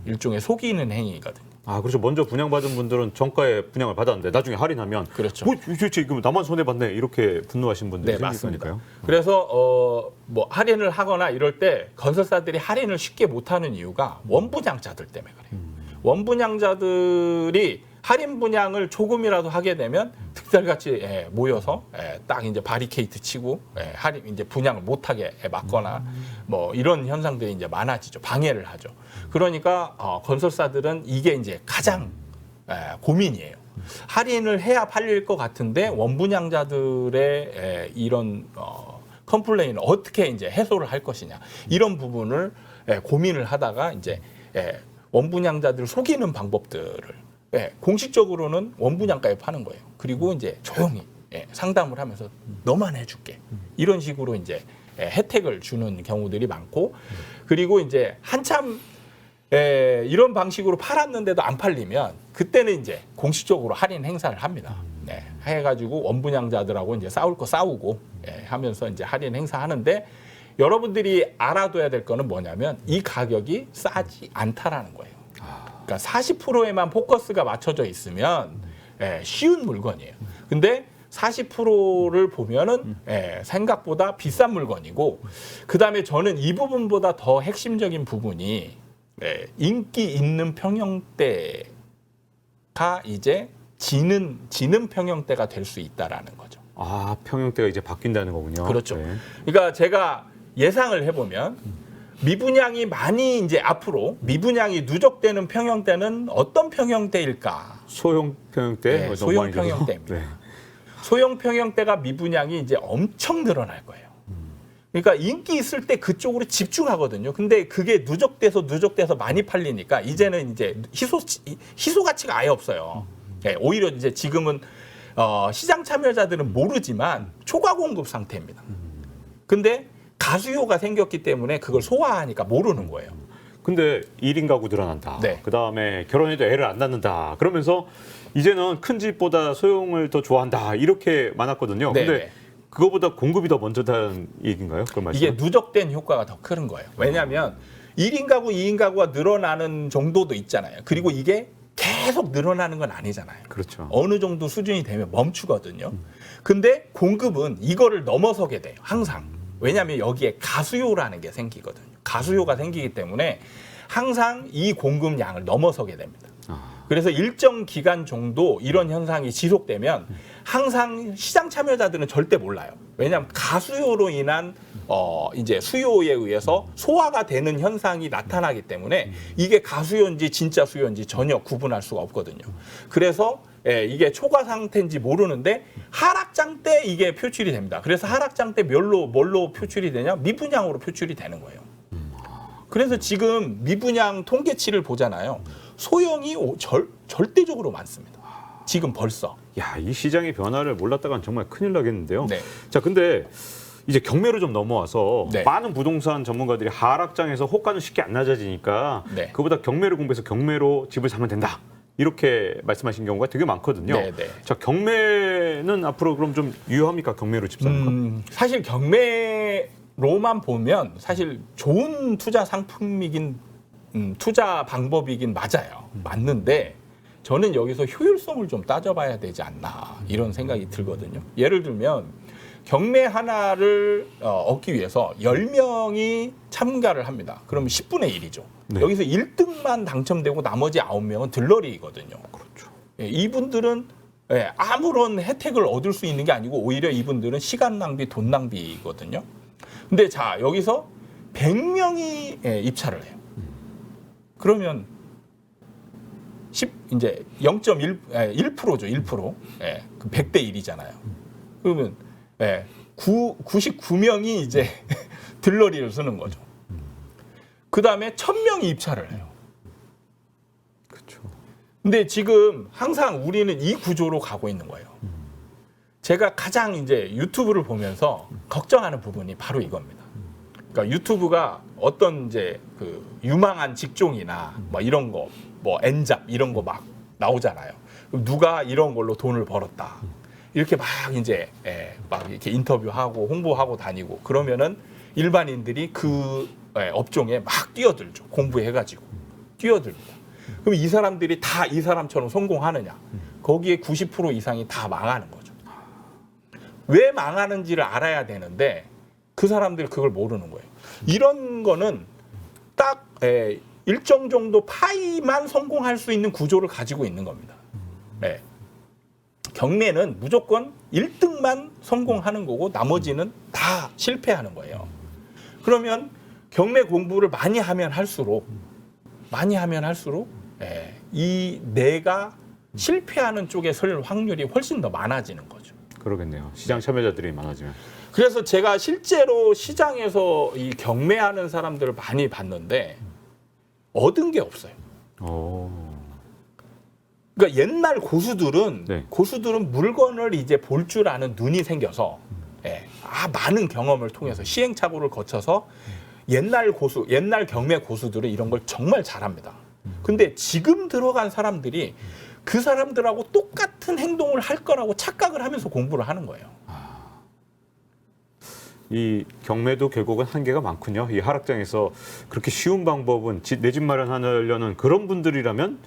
일종의 속이는 행위거든요. 아, 그렇죠. 먼저 분양받은 분들은 정가에 분양을 받았는데 나중에 할인하면 그렇죠. 지금 나만 손해봤네 이렇게 분노하신 분들이 생길 맞습니다. 거니까요. 그래서 뭐 할인을 하거나 이럴 때 건설사들이 할인을 쉽게 못하는 이유가 원분양자들 때문에 그래요. 원분양자들이 할인 분양을 조금이라도 하게 되면 득달같이 모여서 딱 이제 바리케이트 치고 할인 이제 분양을 못하게 막거나 뭐 이런 현상들이 이제 많아지죠. 방해를 하죠. 그러니까 건설사들은 이게 이제 가장 고민이에요. 할인을 해야 팔릴 것 같은데 원분양자들의 이런 컴플레인을 어떻게 이제 해소를 할 것이냐 이런 부분을 고민을 하다가 이제 원분양자들을 속이는 방법들을 공식적으로는 원분양가에 파는 거예요. 그리고 이제 조용히 상담을 하면서 너만 해줄게. 이런 식으로 이제 혜택을 주는 경우들이 많고 그리고 이제 한참 이런 방식으로 팔았는데도 안 팔리면 그때는 이제 공식적으로 할인 행사를 합니다. 해가지고 원분양자들하고 이제 싸울 거 싸우고 하면서 이제 할인 행사하는데 여러분들이 알아둬야 될 거는 뭐냐면 이 가격이 싸지 않다라는 거예요. 그러니까 40%에만 포커스가 맞춰져 있으면 쉬운 물건이에요. 근데 40%를 보면은 생각보다 비싼 물건이고 그다음에 저는 이 부분보다 더 핵심적인 부분이 인기 있는 평형대가 이제 지는 평형대가 될 수 있다라는 거죠. 아, 평형대가 이제 바뀐다는 거군요. 그렇죠. 네. 그러니까 제가 예상을 해보면 미분양이 많이 이제 앞으로 미분양이 누적되는 평형대는 어떤 평형대일까? 소형 평형대, 네, 너무 소형 많이 들어서. 평형대입니다. 네. 소형 평형대가 미분양이 이제 엄청 늘어날 거예요. 그러니까 인기 있을 때 그쪽으로 집중하거든요. 근데 그게 누적돼서 많이 팔리니까 이제는 이제 희소 가치가 아예 없어요. 오히려 이제 지금은 시장 참여자들은 모르지만 초과 공급 상태입니다. 근데 가수요가 생겼기 때문에 그걸 소화하니까 모르는 거예요. 근데 1인 가구 늘어난다. 네. 그다음에 결혼해도 애를 안 낳는다. 그러면서 이제는 큰 집보다 소형을 더 좋아한다. 이렇게 많았거든요. 네, 근데 네. 그거보다 공급이 더 먼저다는 얘기인가요? 그런 말씀? 이게 누적된 효과가 더 큰 거예요. 왜냐하면 1인 가구, 2인 가구가 늘어나는 정도도 있잖아요. 그리고 이게 계속 늘어나는 건 아니잖아요. 그렇죠. 어느 정도 수준이 되면 멈추거든요. 근데 공급은 이거를 넘어서게 돼요. 항상. 왜냐하면 여기에 가수요라는 게 생기거든요. 가수요가 생기기 때문에 항상 이 공급량을 넘어서게 됩니다. 그래서 일정 기간 정도 이런 현상이 지속되면 항상 시장 참여자들은 절대 몰라요. 왜냐하면 가수요로 인한 이제 수요에 의해서 소화가 되는 현상이 나타나기 때문에 이게 가수요인지 진짜 수요인지 전혀 구분할 수가 없거든요. 그래서 이게 초과 상태인지 모르는데 하락장 때 이게 표출이 됩니다. 그래서 하락장 때 뭘로 표출이 되냐? 미분양으로 표출이 되는 거예요. 그래서 지금 미분양 통계치를 보잖아요. 소형이 절대적으로 많습니다. 지금 벌써. 야, 이 시장의 변화를 몰랐다간 정말 큰일 나겠는데요. 네. 자, 근데 이제 경매로 좀 넘어와서 네. 많은 부동산 전문가들이 하락장에서 호가는 쉽게 안 낮아지니까 네. 그보다 경매를 공부해서 경매로 집을 사면 된다. 이렇게 말씀하신 경우가 되게 많거든요. 네, 네. 자, 경매는 앞으로 그럼 좀 유효합니까? 경매로 집 사는 거? 사실 경매로만 보면 사실 좋은 투자 상품이긴 투자 방법이긴 맞아요. 맞는데 저는 여기서 효율성을 좀 따져봐야 되지 않나 이런 생각이 들거든요. 예를 들면 경매 하나를 얻기 위해서 10명이 참가를 합니다. 그러면 10분의 1이죠. 네. 여기서 1등만 당첨되고 나머지 9명은 들러리거든요. 그렇죠. 이분들은 아무런 혜택을 얻을 수 있는 게 아니고 오히려 이분들은 시간 낭비, 돈 낭비거든요. 근데 자, 여기서 100명이 입찰을 해요. 그러면 이제 1%죠. 1%. 그 100대 1이잖아요. 그러면 99명이 이제 들러리를 쓰는 거죠. 그다음에 1000명이 입찰을 해요. 그렇죠. 근데 지금 항상 우리는 이 구조로 가고 있는 거예요. 제가 가장 이제 유튜브를 보면서 걱정하는 부분이 바로 이겁니다. 그러니까 유튜브가 어떤 이제 그 유망한 직종이나 뭐 이런 거, 뭐 엔잡 이런 거 막 나오잖아요. 그럼 누가 이런 걸로 돈을 벌었다. 이렇게 막 이제 막 이렇게 인터뷰하고 홍보하고 다니고 그러면은 일반인들이 그 업종에 막 뛰어들죠. 공부해가지고 뛰어듭니다. 그럼 이 사람들이 다 이 사람처럼 성공하느냐? 거기에 90% 이상이 다 망하는 거죠. 왜 망하는지를 알아야 되는데 그 사람들이 그걸 모르는 거예요. 이런 거는 딱 일정 정도 파이만 성공할 수 있는 구조를 가지고 있는 겁니다. 경매는 무조건 1등만 성공하는 거고 나머지는 다 실패하는 거예요. 그러면 경매 공부를 많이 하면 할수록 이 내가 실패하는 쪽에 설 확률이 훨씬 더 많아지는 거죠. 그러겠네요. 시장 참여자들이 많아지면. 그래서 제가 실제로 시장에서 이 경매하는 사람들을 많이 봤는데 얻은 게 없어요. 그러니까 옛날 고수들은 네. 물건을 이제 볼 줄 아는 눈이 생겨서 많은 경험을 통해서 시행착오를 거쳐서 옛날 경매 고수들은 이런 걸 정말 잘합니다. 근데 지금 들어간 사람들이 그 사람들하고 똑같은 행동을 할 거라고 착각을 하면서 공부를 하는 거예요. 이 경매도 결국은 한계가 많군요. 이 하락장에서 그렇게 쉬운 방법은 내 집 마련하려는 그런 분들이라면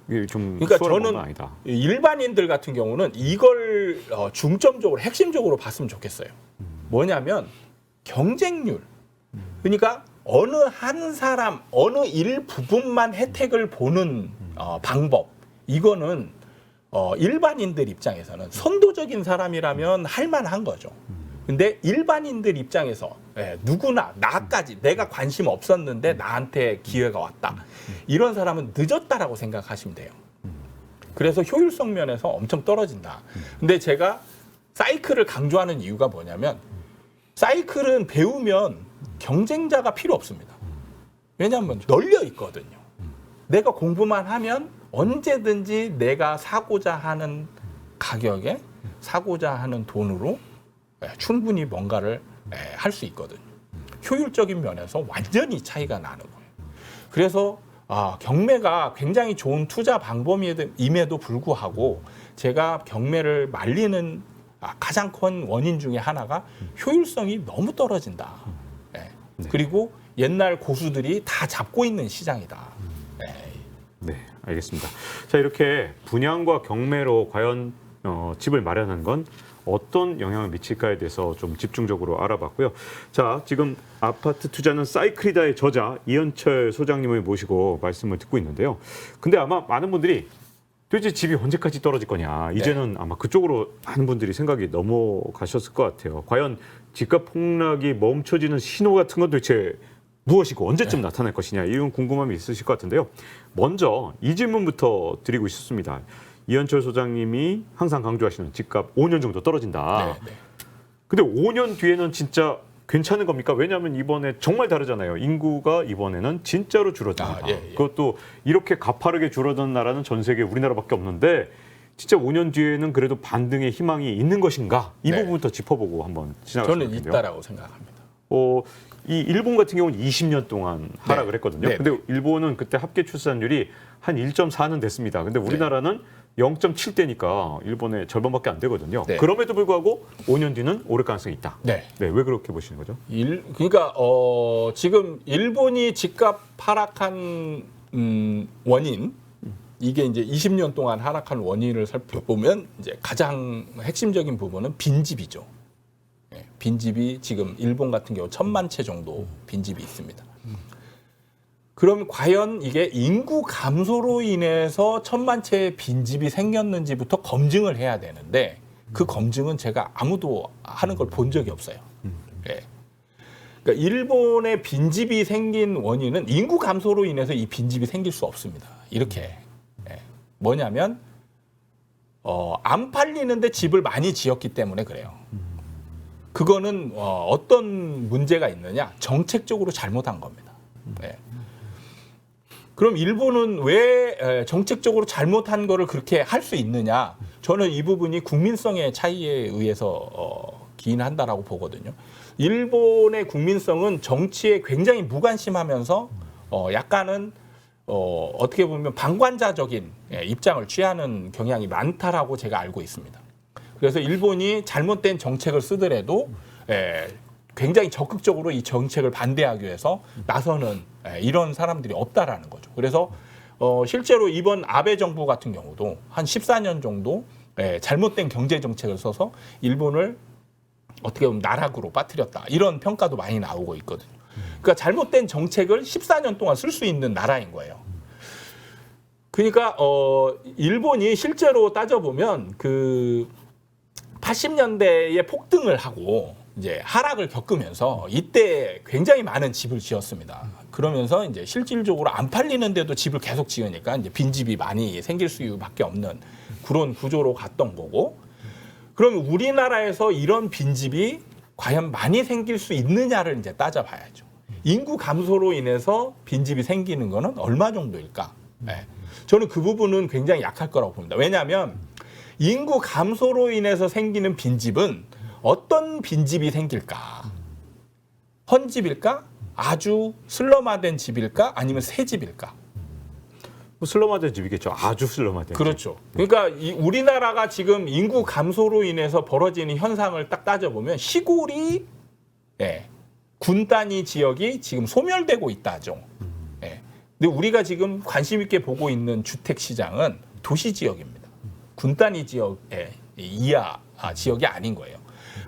이게 좀 그러니까 수월한 저는 건 아니다. 일반인들 같은 경우는 이걸 중점적으로 핵심적으로 봤으면 좋겠어요. 뭐냐면 경쟁률. 그러니까 어느 한 사람, 어느 일부분만 혜택을 보는 방법. 이거는 일반인들 입장에서는 선도적인 사람이라면 할 만한 거죠. 근데 일반인들 입장에서 누구나 나까지 내가 관심 없었는데 나한테 기회가 왔다. 이런 사람은 늦었다라고 생각하시면 돼요. 그래서 효율성 면에서 엄청 떨어진다. 근데 제가 사이클을 강조하는 이유가 뭐냐면 사이클은 배우면 경쟁자가 필요 없습니다. 왜냐하면 널려 있거든요. 내가 공부만 하면 언제든지 내가 사고자 하는 가격에 사고자 하는 돈으로 충분히 뭔가를 할 수 있거든요. 효율적인 면에서 완전히 차이가 나는 거예요. 그래서 경매가 굉장히 좋은 투자 방법임에도 불구하고 제가 경매를 말리는 가장 큰 원인 중에 하나가 효율성이 너무 떨어진다. 그리고 옛날 고수들이 다 잡고 있는 시장이다. 네, 알겠습니다. 자, 이렇게 분양과 경매로 과연 집을 마련한 건 어떤 영향을 미칠까에 대해서 좀 집중적으로 알아봤고요. 자, 지금 아파트 투자는 사이클이다의 저자 이현철 소장님을 모시고 말씀을 듣고 있는데요. 근데 아마 많은 분들이 도대체 집이 언제까지 떨어질 거냐. 이제는 아마 그쪽으로 많은 분들이 생각이 넘어가셨을 것 같아요. 과연 집값 폭락이 멈춰지는 신호 같은 건 도대체 무엇이고 언제쯤 나타날 것이냐. 이런 궁금함이 있으실 것 같은데요. 먼저 이 질문부터 드리고 싶습니다. 이현철 소장님이 항상 강조하시는 집값 5년 정도 떨어진다. 근데 5년 뒤에는 진짜 괜찮은 겁니까? 왜냐하면 이번에 정말 다르잖아요. 인구가 이번에는 진짜로 줄어든다. 그것도 이렇게 가파르게 줄어드는 나라는 전 세계 우리나라밖에 없는데 진짜 5년 뒤에는 그래도 반등의 희망이 있는 것인가? 이 부분부터 짚어보고 한번 지나가시면 저는 있다라고 생각합니다. 이 일본 같은 경우는 20년 동안 하락을 했거든요. 근데 일본은 그때 합계 출산율이 한 1.4는 됐습니다. 근데 우리나라는 0.7대니까 일본의 절반밖에 안 되거든요. 그럼에도 불구하고 5년 뒤는 오를 가능성이 있다. 왜 그렇게 보시는 거죠? 그러니까 지금 일본이 집값 하락한 원인 이게 이제 20년 동안 하락한 원인을 살펴보면 이제 가장 핵심적인 부분은 빈집이죠. 빈집이 지금 일본 같은 경우 1,000만 채 정도 빈집이 있습니다. 그럼 과연 이게 인구 감소로 인해서 1,000만 채의 빈집이 생겼는지부터 검증을 해야 되는데 그 검증은 제가 아무도 하는 걸 본 적이 없어요. 그러니까 일본의 빈집이 생긴 원인은 인구 감소로 인해서 이 빈집이 생길 수 없습니다. 이렇게 뭐냐면 안 팔리는데 집을 많이 지었기 때문에 그래요. 그거는 어떤 문제가 있느냐? 정책적으로 잘못한 겁니다. 그럼 일본은 왜 정책적으로 잘못한 거를 그렇게 할 수 있느냐? 저는 이 부분이 국민성의 차이에 의해서 기인한다라고 보거든요. 일본의 국민성은 정치에 굉장히 무관심하면서 약간은 어떻게 보면 방관자적인 입장을 취하는 경향이 많다라고 제가 알고 있습니다. 그래서 일본이 잘못된 정책을 쓰더라도 굉장히 적극적으로 이 정책을 반대하기 위해서 나서는 이런 사람들이 없다라는 거죠. 그래서 실제로 이번 아베 정부 같은 경우도 한 14년 정도 잘못된 경제 정책을 써서 일본을 어떻게 보면 나락으로 빠뜨렸다. 이런 평가도 많이 나오고 있거든요. 그러니까 잘못된 정책을 14년 동안 쓸 수 있는 나라인 거예요. 그러니까 일본이 실제로 따져보면 그 80년대에 폭등을 하고 이제 하락을 겪으면서 이때 굉장히 많은 집을 지었습니다. 그러면서 이제 실질적으로 안 팔리는데도 집을 계속 지으니까 이제 빈집이 많이 생길 수밖에 없는 그런 구조로 갔던 거고. 그럼 우리나라에서 이런 빈집이 과연 많이 생길 수 있느냐를 이제 따져봐야죠. 인구 감소로 인해서 빈집이 생기는 거는 얼마 정도일까? 저는 그 부분은 굉장히 약할 거라고 봅니다. 왜냐하면 인구 감소로 인해서 생기는 빈집은 어떤 빈집이 생길까? 헌집일까? 아주 슬럼화된 집일까? 아니면 새 집일까? 뭐 슬럼화된 집이겠죠. 아주 슬럼화된. 그렇죠. 그러니까 우리나라가 지금 인구 감소로 인해서 벌어지는 현상을 딱 따져보면 시골이 군 단위 지역이 지금 소멸되고 있다죠. 근데 우리가 지금 관심 있게 보고 있는 주택 시장은 도시 지역입니다. 군 단위 지역의 이하 지역이 아닌 거예요.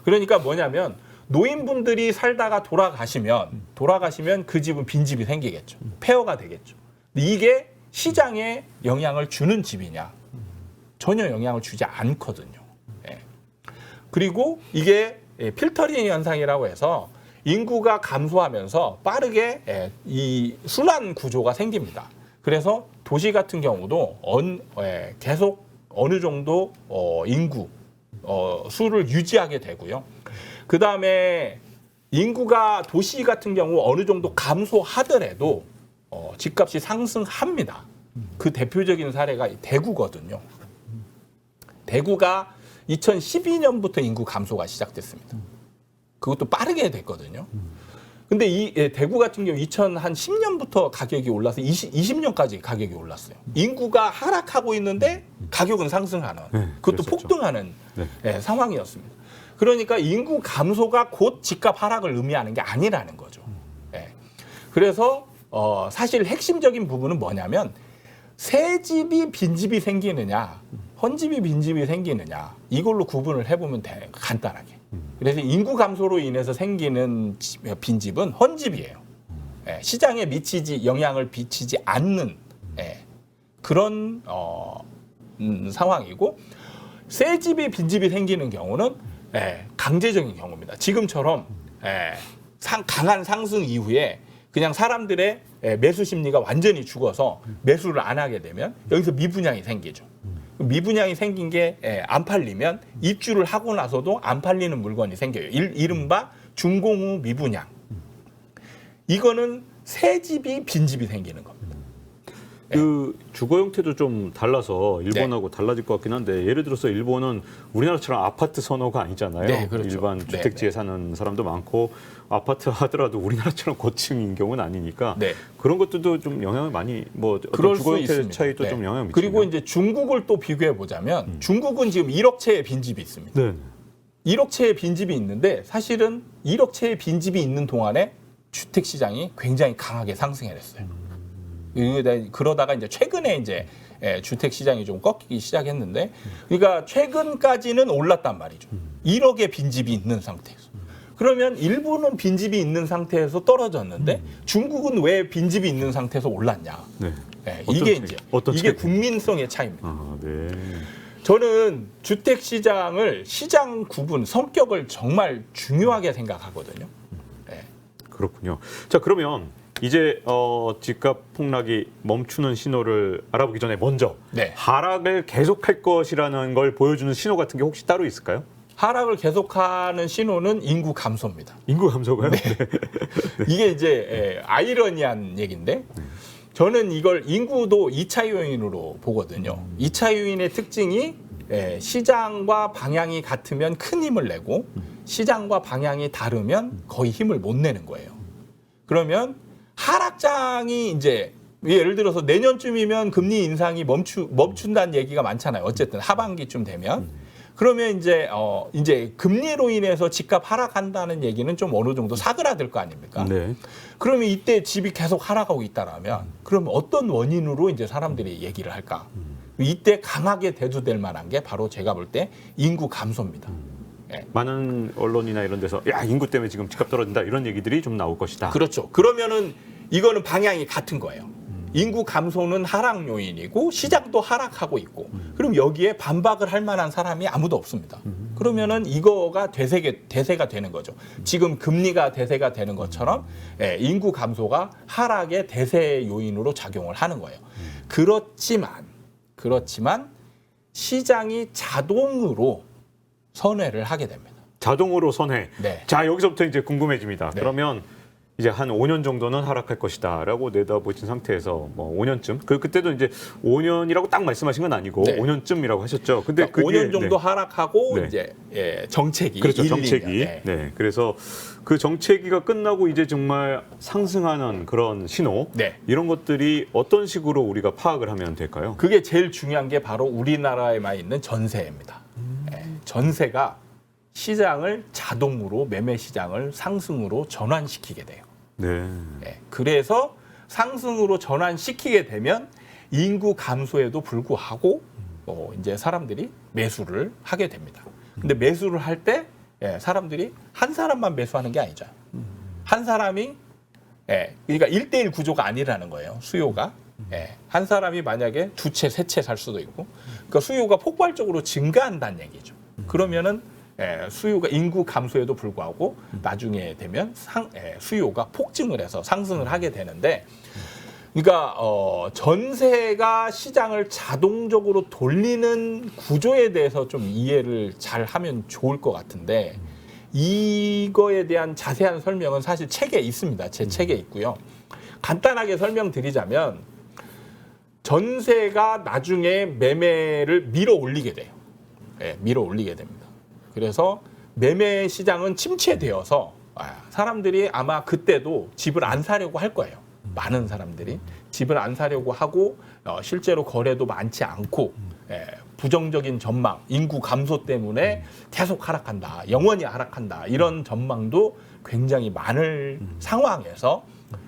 그러니까 뭐냐면 노인분들이 살다가 돌아가시면 그 집은 빈집이 생기겠죠. 폐허가 되겠죠. 근데 이게 시장에 영향을 주는 집이냐? 전혀 영향을 주지 않거든요. 그리고 이게 필터링 현상이라고 해서 인구가 감소하면서 빠르게 이 순환 구조가 생깁니다. 그래서 도시 같은 경우도 계속 어느 정도 인구 수를 유지하게 되고요. 그 다음에 인구가 도시 같은 경우 어느 정도 감소하더라도 집값이 상승합니다. 그 대표적인 사례가 대구거든요. 대구가 2012년부터 인구 감소가 시작됐습니다. 그것도 빠르게 됐거든요. 근데 이 대구 같은 경우 2010년부터 가격이 올라서 20년까지 가격이 올랐어요. 인구가 하락하고 있는데 가격은 상승하는, 그것도 그랬었죠. 폭등하는 상황이었습니다. 그러니까 인구 감소가 곧 집값 하락을 의미하는 게 아니라는 거죠. 그래서 사실 핵심적인 부분은 뭐냐면 새 집이 빈집이 생기느냐, 헌집이 빈집이 생기느냐, 이걸로 구분을 해보면 돼, 간단하게. 그래서 인구 감소로 인해서 생기는 빈집은 헌집이에요. 시장에 영향을 미치지 않는 그런 상황이고, 새 집이 빈집이 생기는 경우는 강제적인 경우입니다. 지금처럼 강한 상승 이후에 그냥 사람들의 매수 심리가 완전히 죽어서 매수를 안 하게 되면 여기서 미분양이 생기죠. 미분양이 생긴 게 안 팔리면 입주를 하고 나서도 안 팔리는 물건이 생겨요. 이른바 준공후 미분양. 이거는 새 집이 빈집이 생기는 겁니다. 그 주거 형태도 좀 달라서 일본하고 달라질 것 같긴 한데, 예를 들어서 일본은 우리나라처럼 아파트 선호가 아니잖아요. 네, 그렇죠. 일반 주택지에 사는 사람도 많고, 아파트 하더라도 우리나라처럼 고층인 경우는 아니니까 그런 것들도 좀 영향을 많이, 뭐 어떤 주거 형태 차이도 좀 영향을 미치죠. 그리고 이제 중국을 또 비교해 보자면 중국은 지금 1억 채의 빈집이 있습니다. 네. 1억 채의 빈집이 있는데 사실은 1억 채의 빈집이 있는 동안에 주택 시장이 굉장히 강하게 상승했어요. 그러다가 이제 최근에 이제 주택 시장이 좀 꺾이기 시작했는데, 그러니까 최근까지는 올랐단 말이죠. 1억의 빈집이 있는 상태에서. 그러면 일본은 빈집이 있는 상태에서 떨어졌는데 중국은 왜 빈집이 있는 상태에서 올랐냐? 이게 이제 이게 국민성의 차이입니다. 아, 네. 저는 주택 시장을 시장 구분, 성격을 정말 중요하게 생각하거든요. 그렇군요. 자, 그러면 이제 집값 폭락이 멈추는 신호를 알아보기 전에 먼저 하락을 계속할 것이라는 걸 보여주는 신호 같은 게 혹시 따로 있을까요? 하락을 계속하는 신호는 인구 감소입니다. 인구 감소가요? 네. 이게 이제 아이러니한 얘기인데, 저는 이걸 인구도 2차 요인으로 보거든요. 2차 요인의 특징이 시장과 방향이 같으면 큰 힘을 내고 시장과 방향이 다르면 거의 힘을 못 내는 거예요. 그러면 하락장이 이제 예를 들어서 내년쯤이면 금리 인상이 멈춘다는 얘기가 많잖아요. 어쨌든 하반기쯤 되면. 그러면 이제 금리로 인해서 집값 하락한다는 얘기는 좀 어느 정도 사그라들 거 아닙니까? 네. 그러면 이때 집이 계속 하락하고 있다라면 그럼 어떤 원인으로 이제 사람들이 얘기를 할까? 이때 강하게 대두될 만한 게 바로 제가 볼 때 인구 감소입니다. 많은 언론이나 이런 데서 야, 인구 때문에 지금 집값 떨어진다 이런 얘기들이 좀 나올 것이다. 그렇죠. 그러면은 이거는 방향이 같은 거예요. 인구 감소는 하락 요인이고 시장도 하락하고 있고, 그럼 여기에 반박을 할 만한 사람이 아무도 없습니다. 그러면은 이거가 대세가 되는 거죠. 지금 금리가 대세가 되는 것처럼 인구 감소가 하락의 대세 요인으로 작용을 하는 거예요. 그렇지만 시장이 자동으로 선회를 하게 됩니다. 자동으로 선회. 네. 자, 여기서부터 이제 궁금해집니다. 그러면 이제 한 5년 정도는 하락할 것이다라고 내다보신 상태에서 뭐 5년쯤 그때도 이제 5년이라고 딱 말씀하신 건 아니고 네. 5년쯤이라고 하셨죠. 근데 그러니까 5년 정도 네. 하락하고 네. 이제 정체기 그렇죠. 1, 정체기. 2년. 네. 네. 그래서 그 정체기가 끝나고 이제 정말 상승하는 그런 신호 네. 이런 것들이 어떤 식으로 우리가 파악을 하면 될까요? 그게 제일 중요한 게 바로 우리나라에만 있는 전세입니다. 전세가 시장을 자동으로 매매 시장을 상승으로 전환시키게 돼요. 네. 그래서 상승으로 전환시키게 되면 인구 감소에도 불구하고 이제 사람들이 매수를 하게 됩니다. 근데 매수를 할 때 사람들이 한 사람만 매수하는 게 아니죠. 한 사람이 그러니까 1대1 구조가 아니라는 거예요. 수요가. 한 사람이 만약에 두 채, 세 채 살 수도 있고. 그러니까 수요가 폭발적으로 증가한다는 얘기죠. 그러면은 수요가 인구 감소에도 불구하고 나중에 되면 수요가 폭증을 해서 상승을 하게 되는데 그러니까 전세가 시장을 자동적으로 돌리는 구조에 대해서 좀 이해를 잘 하면 좋을 것 같은데 이거에 대한 자세한 설명은 사실 책에 있습니다. 제 책에 있고요. 간단하게 설명드리자면 전세가 나중에 매매를 밀어 올리게 돼요. 밀어 올리게 됩니다. 그래서 매매 시장은 침체되어서 사람들이 아마 그때도 집을 안 사려고 할 거예요. 많은 사람들이 집을 안 사려고 하고 실제로 거래도 많지 않고 부정적인 전망, 인구 감소 때문에 계속 하락한다, 영원히 하락한다 이런 전망도 굉장히 많을 상황에서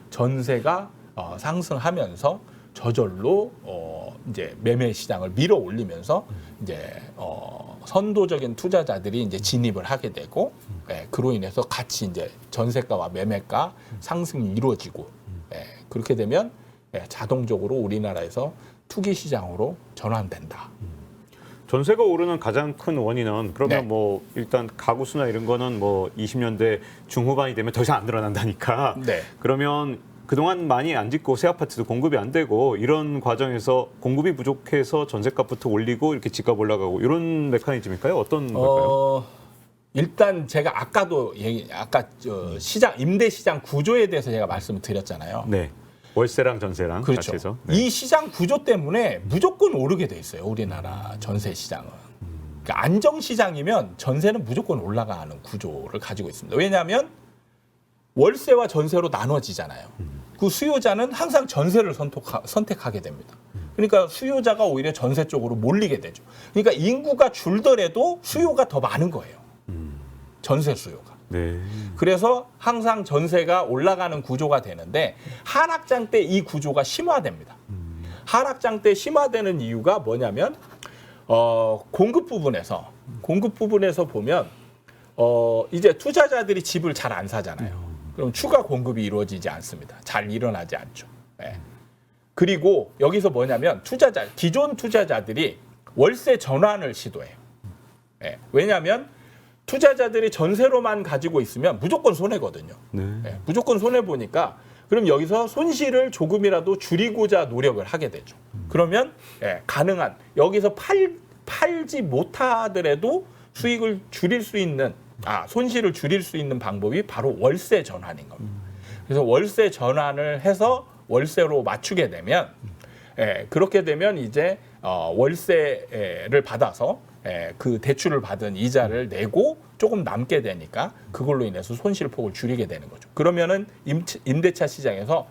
전세가 상승하면서 저절로 이제 매매 시장을 밀어 올리면서 이제 선도적인 투자자들이 이제 진입을 하게 되고 그로 인해서 같이 이제 전세가와 매매가 상승이 이루어지고 그렇게 되면 자동적으로 우리나라에서 투기 시장으로 전환된다. 전세가 오르는 가장 큰 원인은 그러면 네. 뭐 일단 가구 수나 이런 거는 뭐 20년대 중후반이 되면 더 이상 안 늘어난다니까. 네. 그러면 그동안 많이 안 짓고 새 아파트도 공급이 안 되고 이런 과정에서 공급이 부족해서 전세값부터 올리고 이렇게 집값 올라가고 이런 메커니즘일까요? 어떤 걸까요? 일단 제가 아까도 아까 시장 임대 시장 구조에 대해서 제가 말씀을 드렸잖아요. 네. 월세랑 전세랑 그렇죠. 같이 해서. 이 시장 구조 때문에 무조건 오르게 돼 있어요. 우리나라 전세 시장은. 그러니까 안정 시장이면 전세는 무조건 올라가는 구조를 가지고 있습니다. 왜냐하면 월세와 전세로 나눠지잖아요. 그 수요자는 항상 전세를 선택하게 됩니다. 그러니까 수요자가 오히려 전세 쪽으로 몰리게 되죠. 그러니까 인구가 줄더라도 수요가 더 많은 거예요. 전세 수요가. 네. 그래서 항상 전세가 올라가는 구조가 되는데 하락장 때 이 구조가 심화됩니다. 하락장 때 심화되는 이유가 뭐냐면 공급 부분에서 보면 이제 투자자들이 집을 잘 안 사잖아요. 그럼 추가 공급이 이루어지지 않습니다. 잘 일어나지 않죠. 그리고 여기서 뭐냐면 기존 투자자들이 월세 전환을 시도해요. 왜냐하면 투자자들이 전세로만 가지고 있으면 무조건 손해거든요. 네. 무조건 손해 보니까 그럼 여기서 손실을 조금이라도 줄이고자 노력을 하게 되죠. 그러면 가능한 여기서 팔지 못하더라도 수익을 줄일 수 있는 손실을 줄일 수 있는 방법이 바로 월세 전환인 겁니다. 그래서 월세 전환을 해서 월세로 맞추게 되면 그렇게 되면 이제 월세를 받아서 그 대출을 받은 이자를 내고 조금 남게 되니까 그걸로 인해서 손실폭을 줄이게 되는 거죠. 그러면은 임대차 시장에서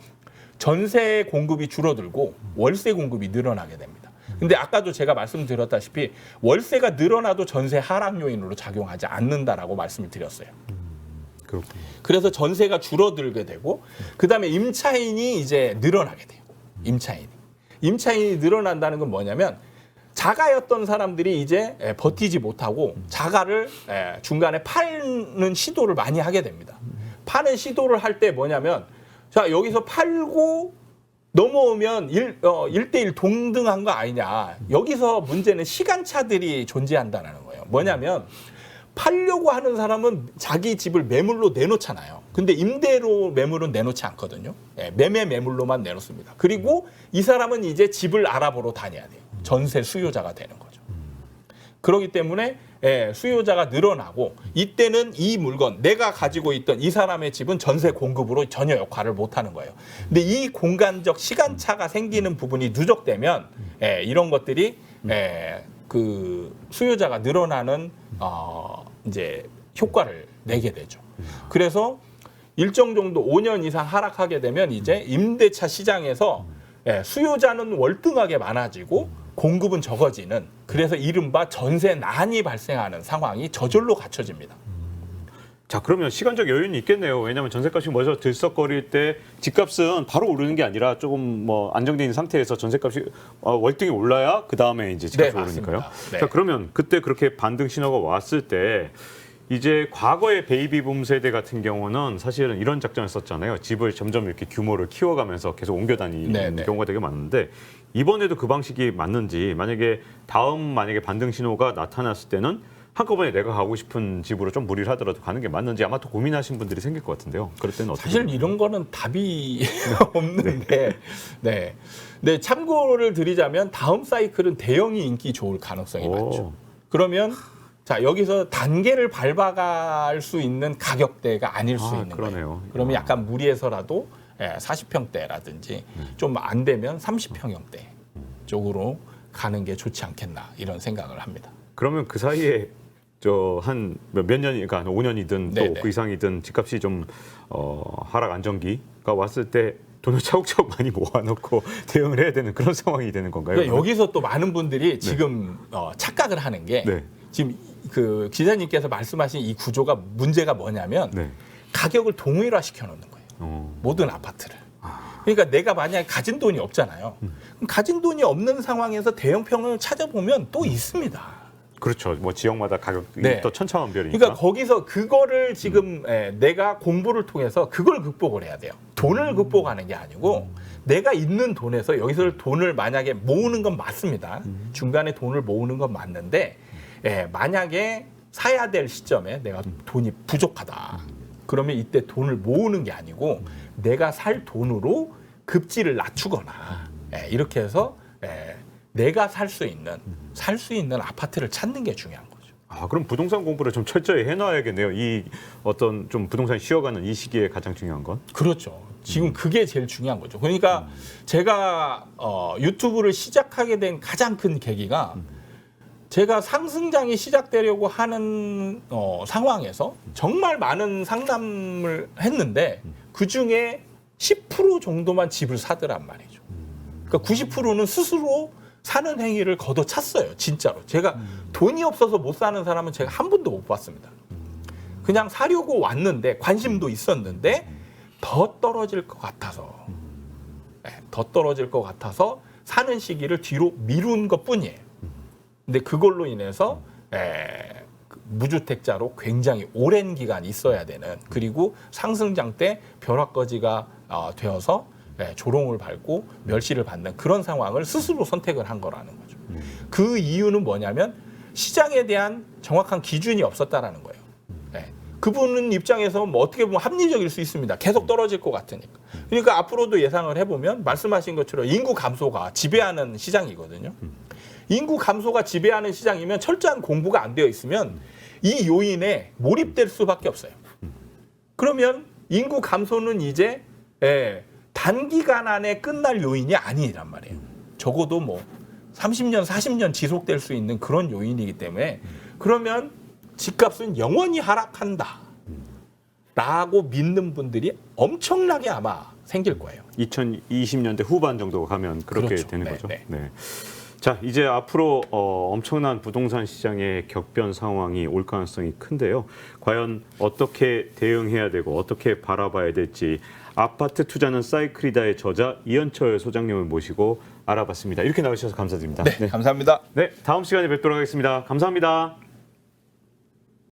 전세 공급이 줄어들고 월세 공급이 늘어나게 됩니다. 근데 아까도 제가 말씀드렸다시피 월세가 늘어나도 전세 하락 요인으로 작용하지 않는다라고 말씀을 드렸어요. 그렇군요. 그래서 전세가 줄어들게 되고 그다음에 임차인이 이제 늘어나게 돼요. 임차인이 늘어난다는 건 뭐냐면 자가였던 사람들이 이제 버티지 못하고 자가를 중간에 파는 시도를 많이 하게 됩니다. 파는 시도를 할 때 뭐냐면 자 여기서 팔고 넘어오면 1대1 동등한 거 아니냐. 여기서 문제는 시간차들이 존재한다는 거예요. 뭐냐면 팔려고 하는 사람은 자기 집을 매물로 내놓잖아요. 근데 임대로 매물은 내놓지 않거든요. 매매 매물로만 내놓습니다. 그리고 이 사람은 이제 집을 알아보러 다녀야 돼요. 전세 수요자가 되는 거죠. 그렇기 때문에 수요자가 늘어나고 이때는 이 물건 내가 가지고 있던 이 사람의 집은 전세 공급으로 전혀 역할을 못하는 거예요. 근데 이 공간적 시간차가 생기는 부분이 누적되면 이런 것들이 그 수요자가 늘어나는 이제 효과를 내게 되죠. 그래서 일정 정도 5년 이상 하락하게 되면 이제 임대차 시장에서 수요자는 월등하게 많아지고 공급은 적어지는, 그래서 이른바 전세난이 발생하는 상황이 저절로 갖춰집니다. 자, 그러면 시간적 여유는 있겠네요. 왜냐하면 전세값이 먼저 들썩거릴 때 집값은 바로 오르는 게 아니라 조금 뭐 안정돼 있는 상태에서 전세값이 월등히 올라야 그 다음에 이제 집값이 오르니까요. 네. 자, 그러면 그때 그렇게 반등 신호가 왔을 때 이제 과거의 베이비붐 세대 같은 경우는 사실은 이런 작전을 썼잖아요. 집을 점점 이렇게 규모를 키워가면서 계속 옮겨 다니는 경우가 되게 많은데 이번에도 그 방식이 맞는지, 만약에 만약에 반등 신호가 나타났을 때는 한꺼번에 내가 가고 싶은 집으로 좀 무리를 하더라도 가는 게 맞는지 아마 또 고민하신 분들이 생길 것 같은데요. 그럴 때는 어떻게? 사실 이런 거는 답이 없는데, 네, 참고를 드리자면 다음 사이클은 대형이 인기 좋을 가능성이 많죠. 그러면 자, 여기서 단계를 밟아갈 수 있는 가격대가 아닐 수 있는 거예요. 그러면 약간 무리해서라도 40평대라든지 좀 안 되면 30평형대 쪽으로 가는 게 좋지 않겠나 이런 생각을 합니다. 그러면 그 사이에 한 몇 년이, 그러니까 5년이든 또 그 이상이든 집값이 좀 하락 안정기가 왔을 때 돈을 차곡차곡 많이 모아놓고 대응을 해야 되는 그런 상황이 되는 건가요? 그러니까 여기서 또 많은 분들이 지금 착각을 하는 게 지금 그 기자님께서 말씀하신 이 구조가 문제가 뭐냐면 가격을 동일화 시켜놓는 거예요. 모든 아파트를. 그러니까 내가 만약에 가진 돈이 없잖아요. 그럼 가진 돈이 없는 상황에서 대형평을 찾아보면 또 있습니다. 그렇죠. 뭐 지역마다 가격이 또 천차만별이니까. 그러니까 거기서 그거를 지금 내가 공부를 통해서 그걸 극복을 해야 돼요. 돈을 극복하는 게 아니고 내가 있는 돈에서 여기서 돈을 만약에 모으는 건 맞습니다. 중간에 돈을 모으는 건 맞는데 만약에 사야 될 시점에 내가 돈이 부족하다. 그러면 이때 돈을 모으는 게 아니고 내가 살 돈으로 급지를 낮추거나 이렇게 해서 내가 살 수 있는 아파트를 찾는 게 중요한 거죠. 아, 그럼 부동산 공부를 좀 철저히 해놔야겠네요. 이 어떤 좀 부동산이 쉬어가는 이 시기에 가장 중요한 건. 그렇죠. 지금 그게 제일 중요한 거죠. 그러니까 제가 유튜브를 시작하게 된 가장 큰 계기가 제가 상승장이 시작되려고 하는 상황에서 정말 많은 상담을 했는데 그중에 10% 정도만 집을 사더란 말이죠. 그러니까 90%는 스스로 사는 행위를 걷어찼어요. 진짜로. 제가 돈이 없어서 못 사는 사람은 제가 한 번도 못 봤습니다. 그냥 사려고 왔는데 관심도 있었는데 더 떨어질 것 같아서 사는 시기를 뒤로 미룬 것뿐이에요. 근데 그걸로 인해서 무주택자로 굉장히 오랜 기간 있어야 되는, 그리고 상승장 때 벼락거지가 되어서 조롱을 받고 멸시를 받는 그런 상황을 스스로 선택을 한 거라는 거죠. 그 이유는 뭐냐면 시장에 대한 정확한 기준이 없었다라는 거예요. 그분은 입장에서 뭐 어떻게 보면 합리적일 수 있습니다. 계속 떨어질 것 같으니까. 그러니까 앞으로도 예상을 해보면 말씀하신 것처럼 인구 감소가 지배하는 시장이거든요. 인구 감소가 지배하는 시장이면 철저한 공부가 안 되어 있으면 이 요인에 몰입될 수밖에 없어요. 그러면 인구 감소는 이제 단기간 안에 끝날 요인이 아니란 말이에요. 적어도 뭐 30년, 40년 지속될 수 있는 그런 요인이기 때문에 그러면 집값은 영원히 하락한다 라고 믿는 분들이 엄청나게 아마 생길 거예요. 2020년대 후반 정도 가면 그렇게 그렇죠. 되는 거죠. 네. 자, 이제 앞으로 엄청난 부동산 시장의 격변 상황이 올 가능성이 큰데요. 과연 어떻게 대응해야 되고 어떻게 바라봐야 될지 아파트 투자는 사이클이다의 저자 이현철 소장님을 모시고 알아봤습니다. 이렇게 나오셔서 감사드립니다. 네, 감사합니다. 네, 다음 시간에 뵙도록 하겠습니다. 감사합니다.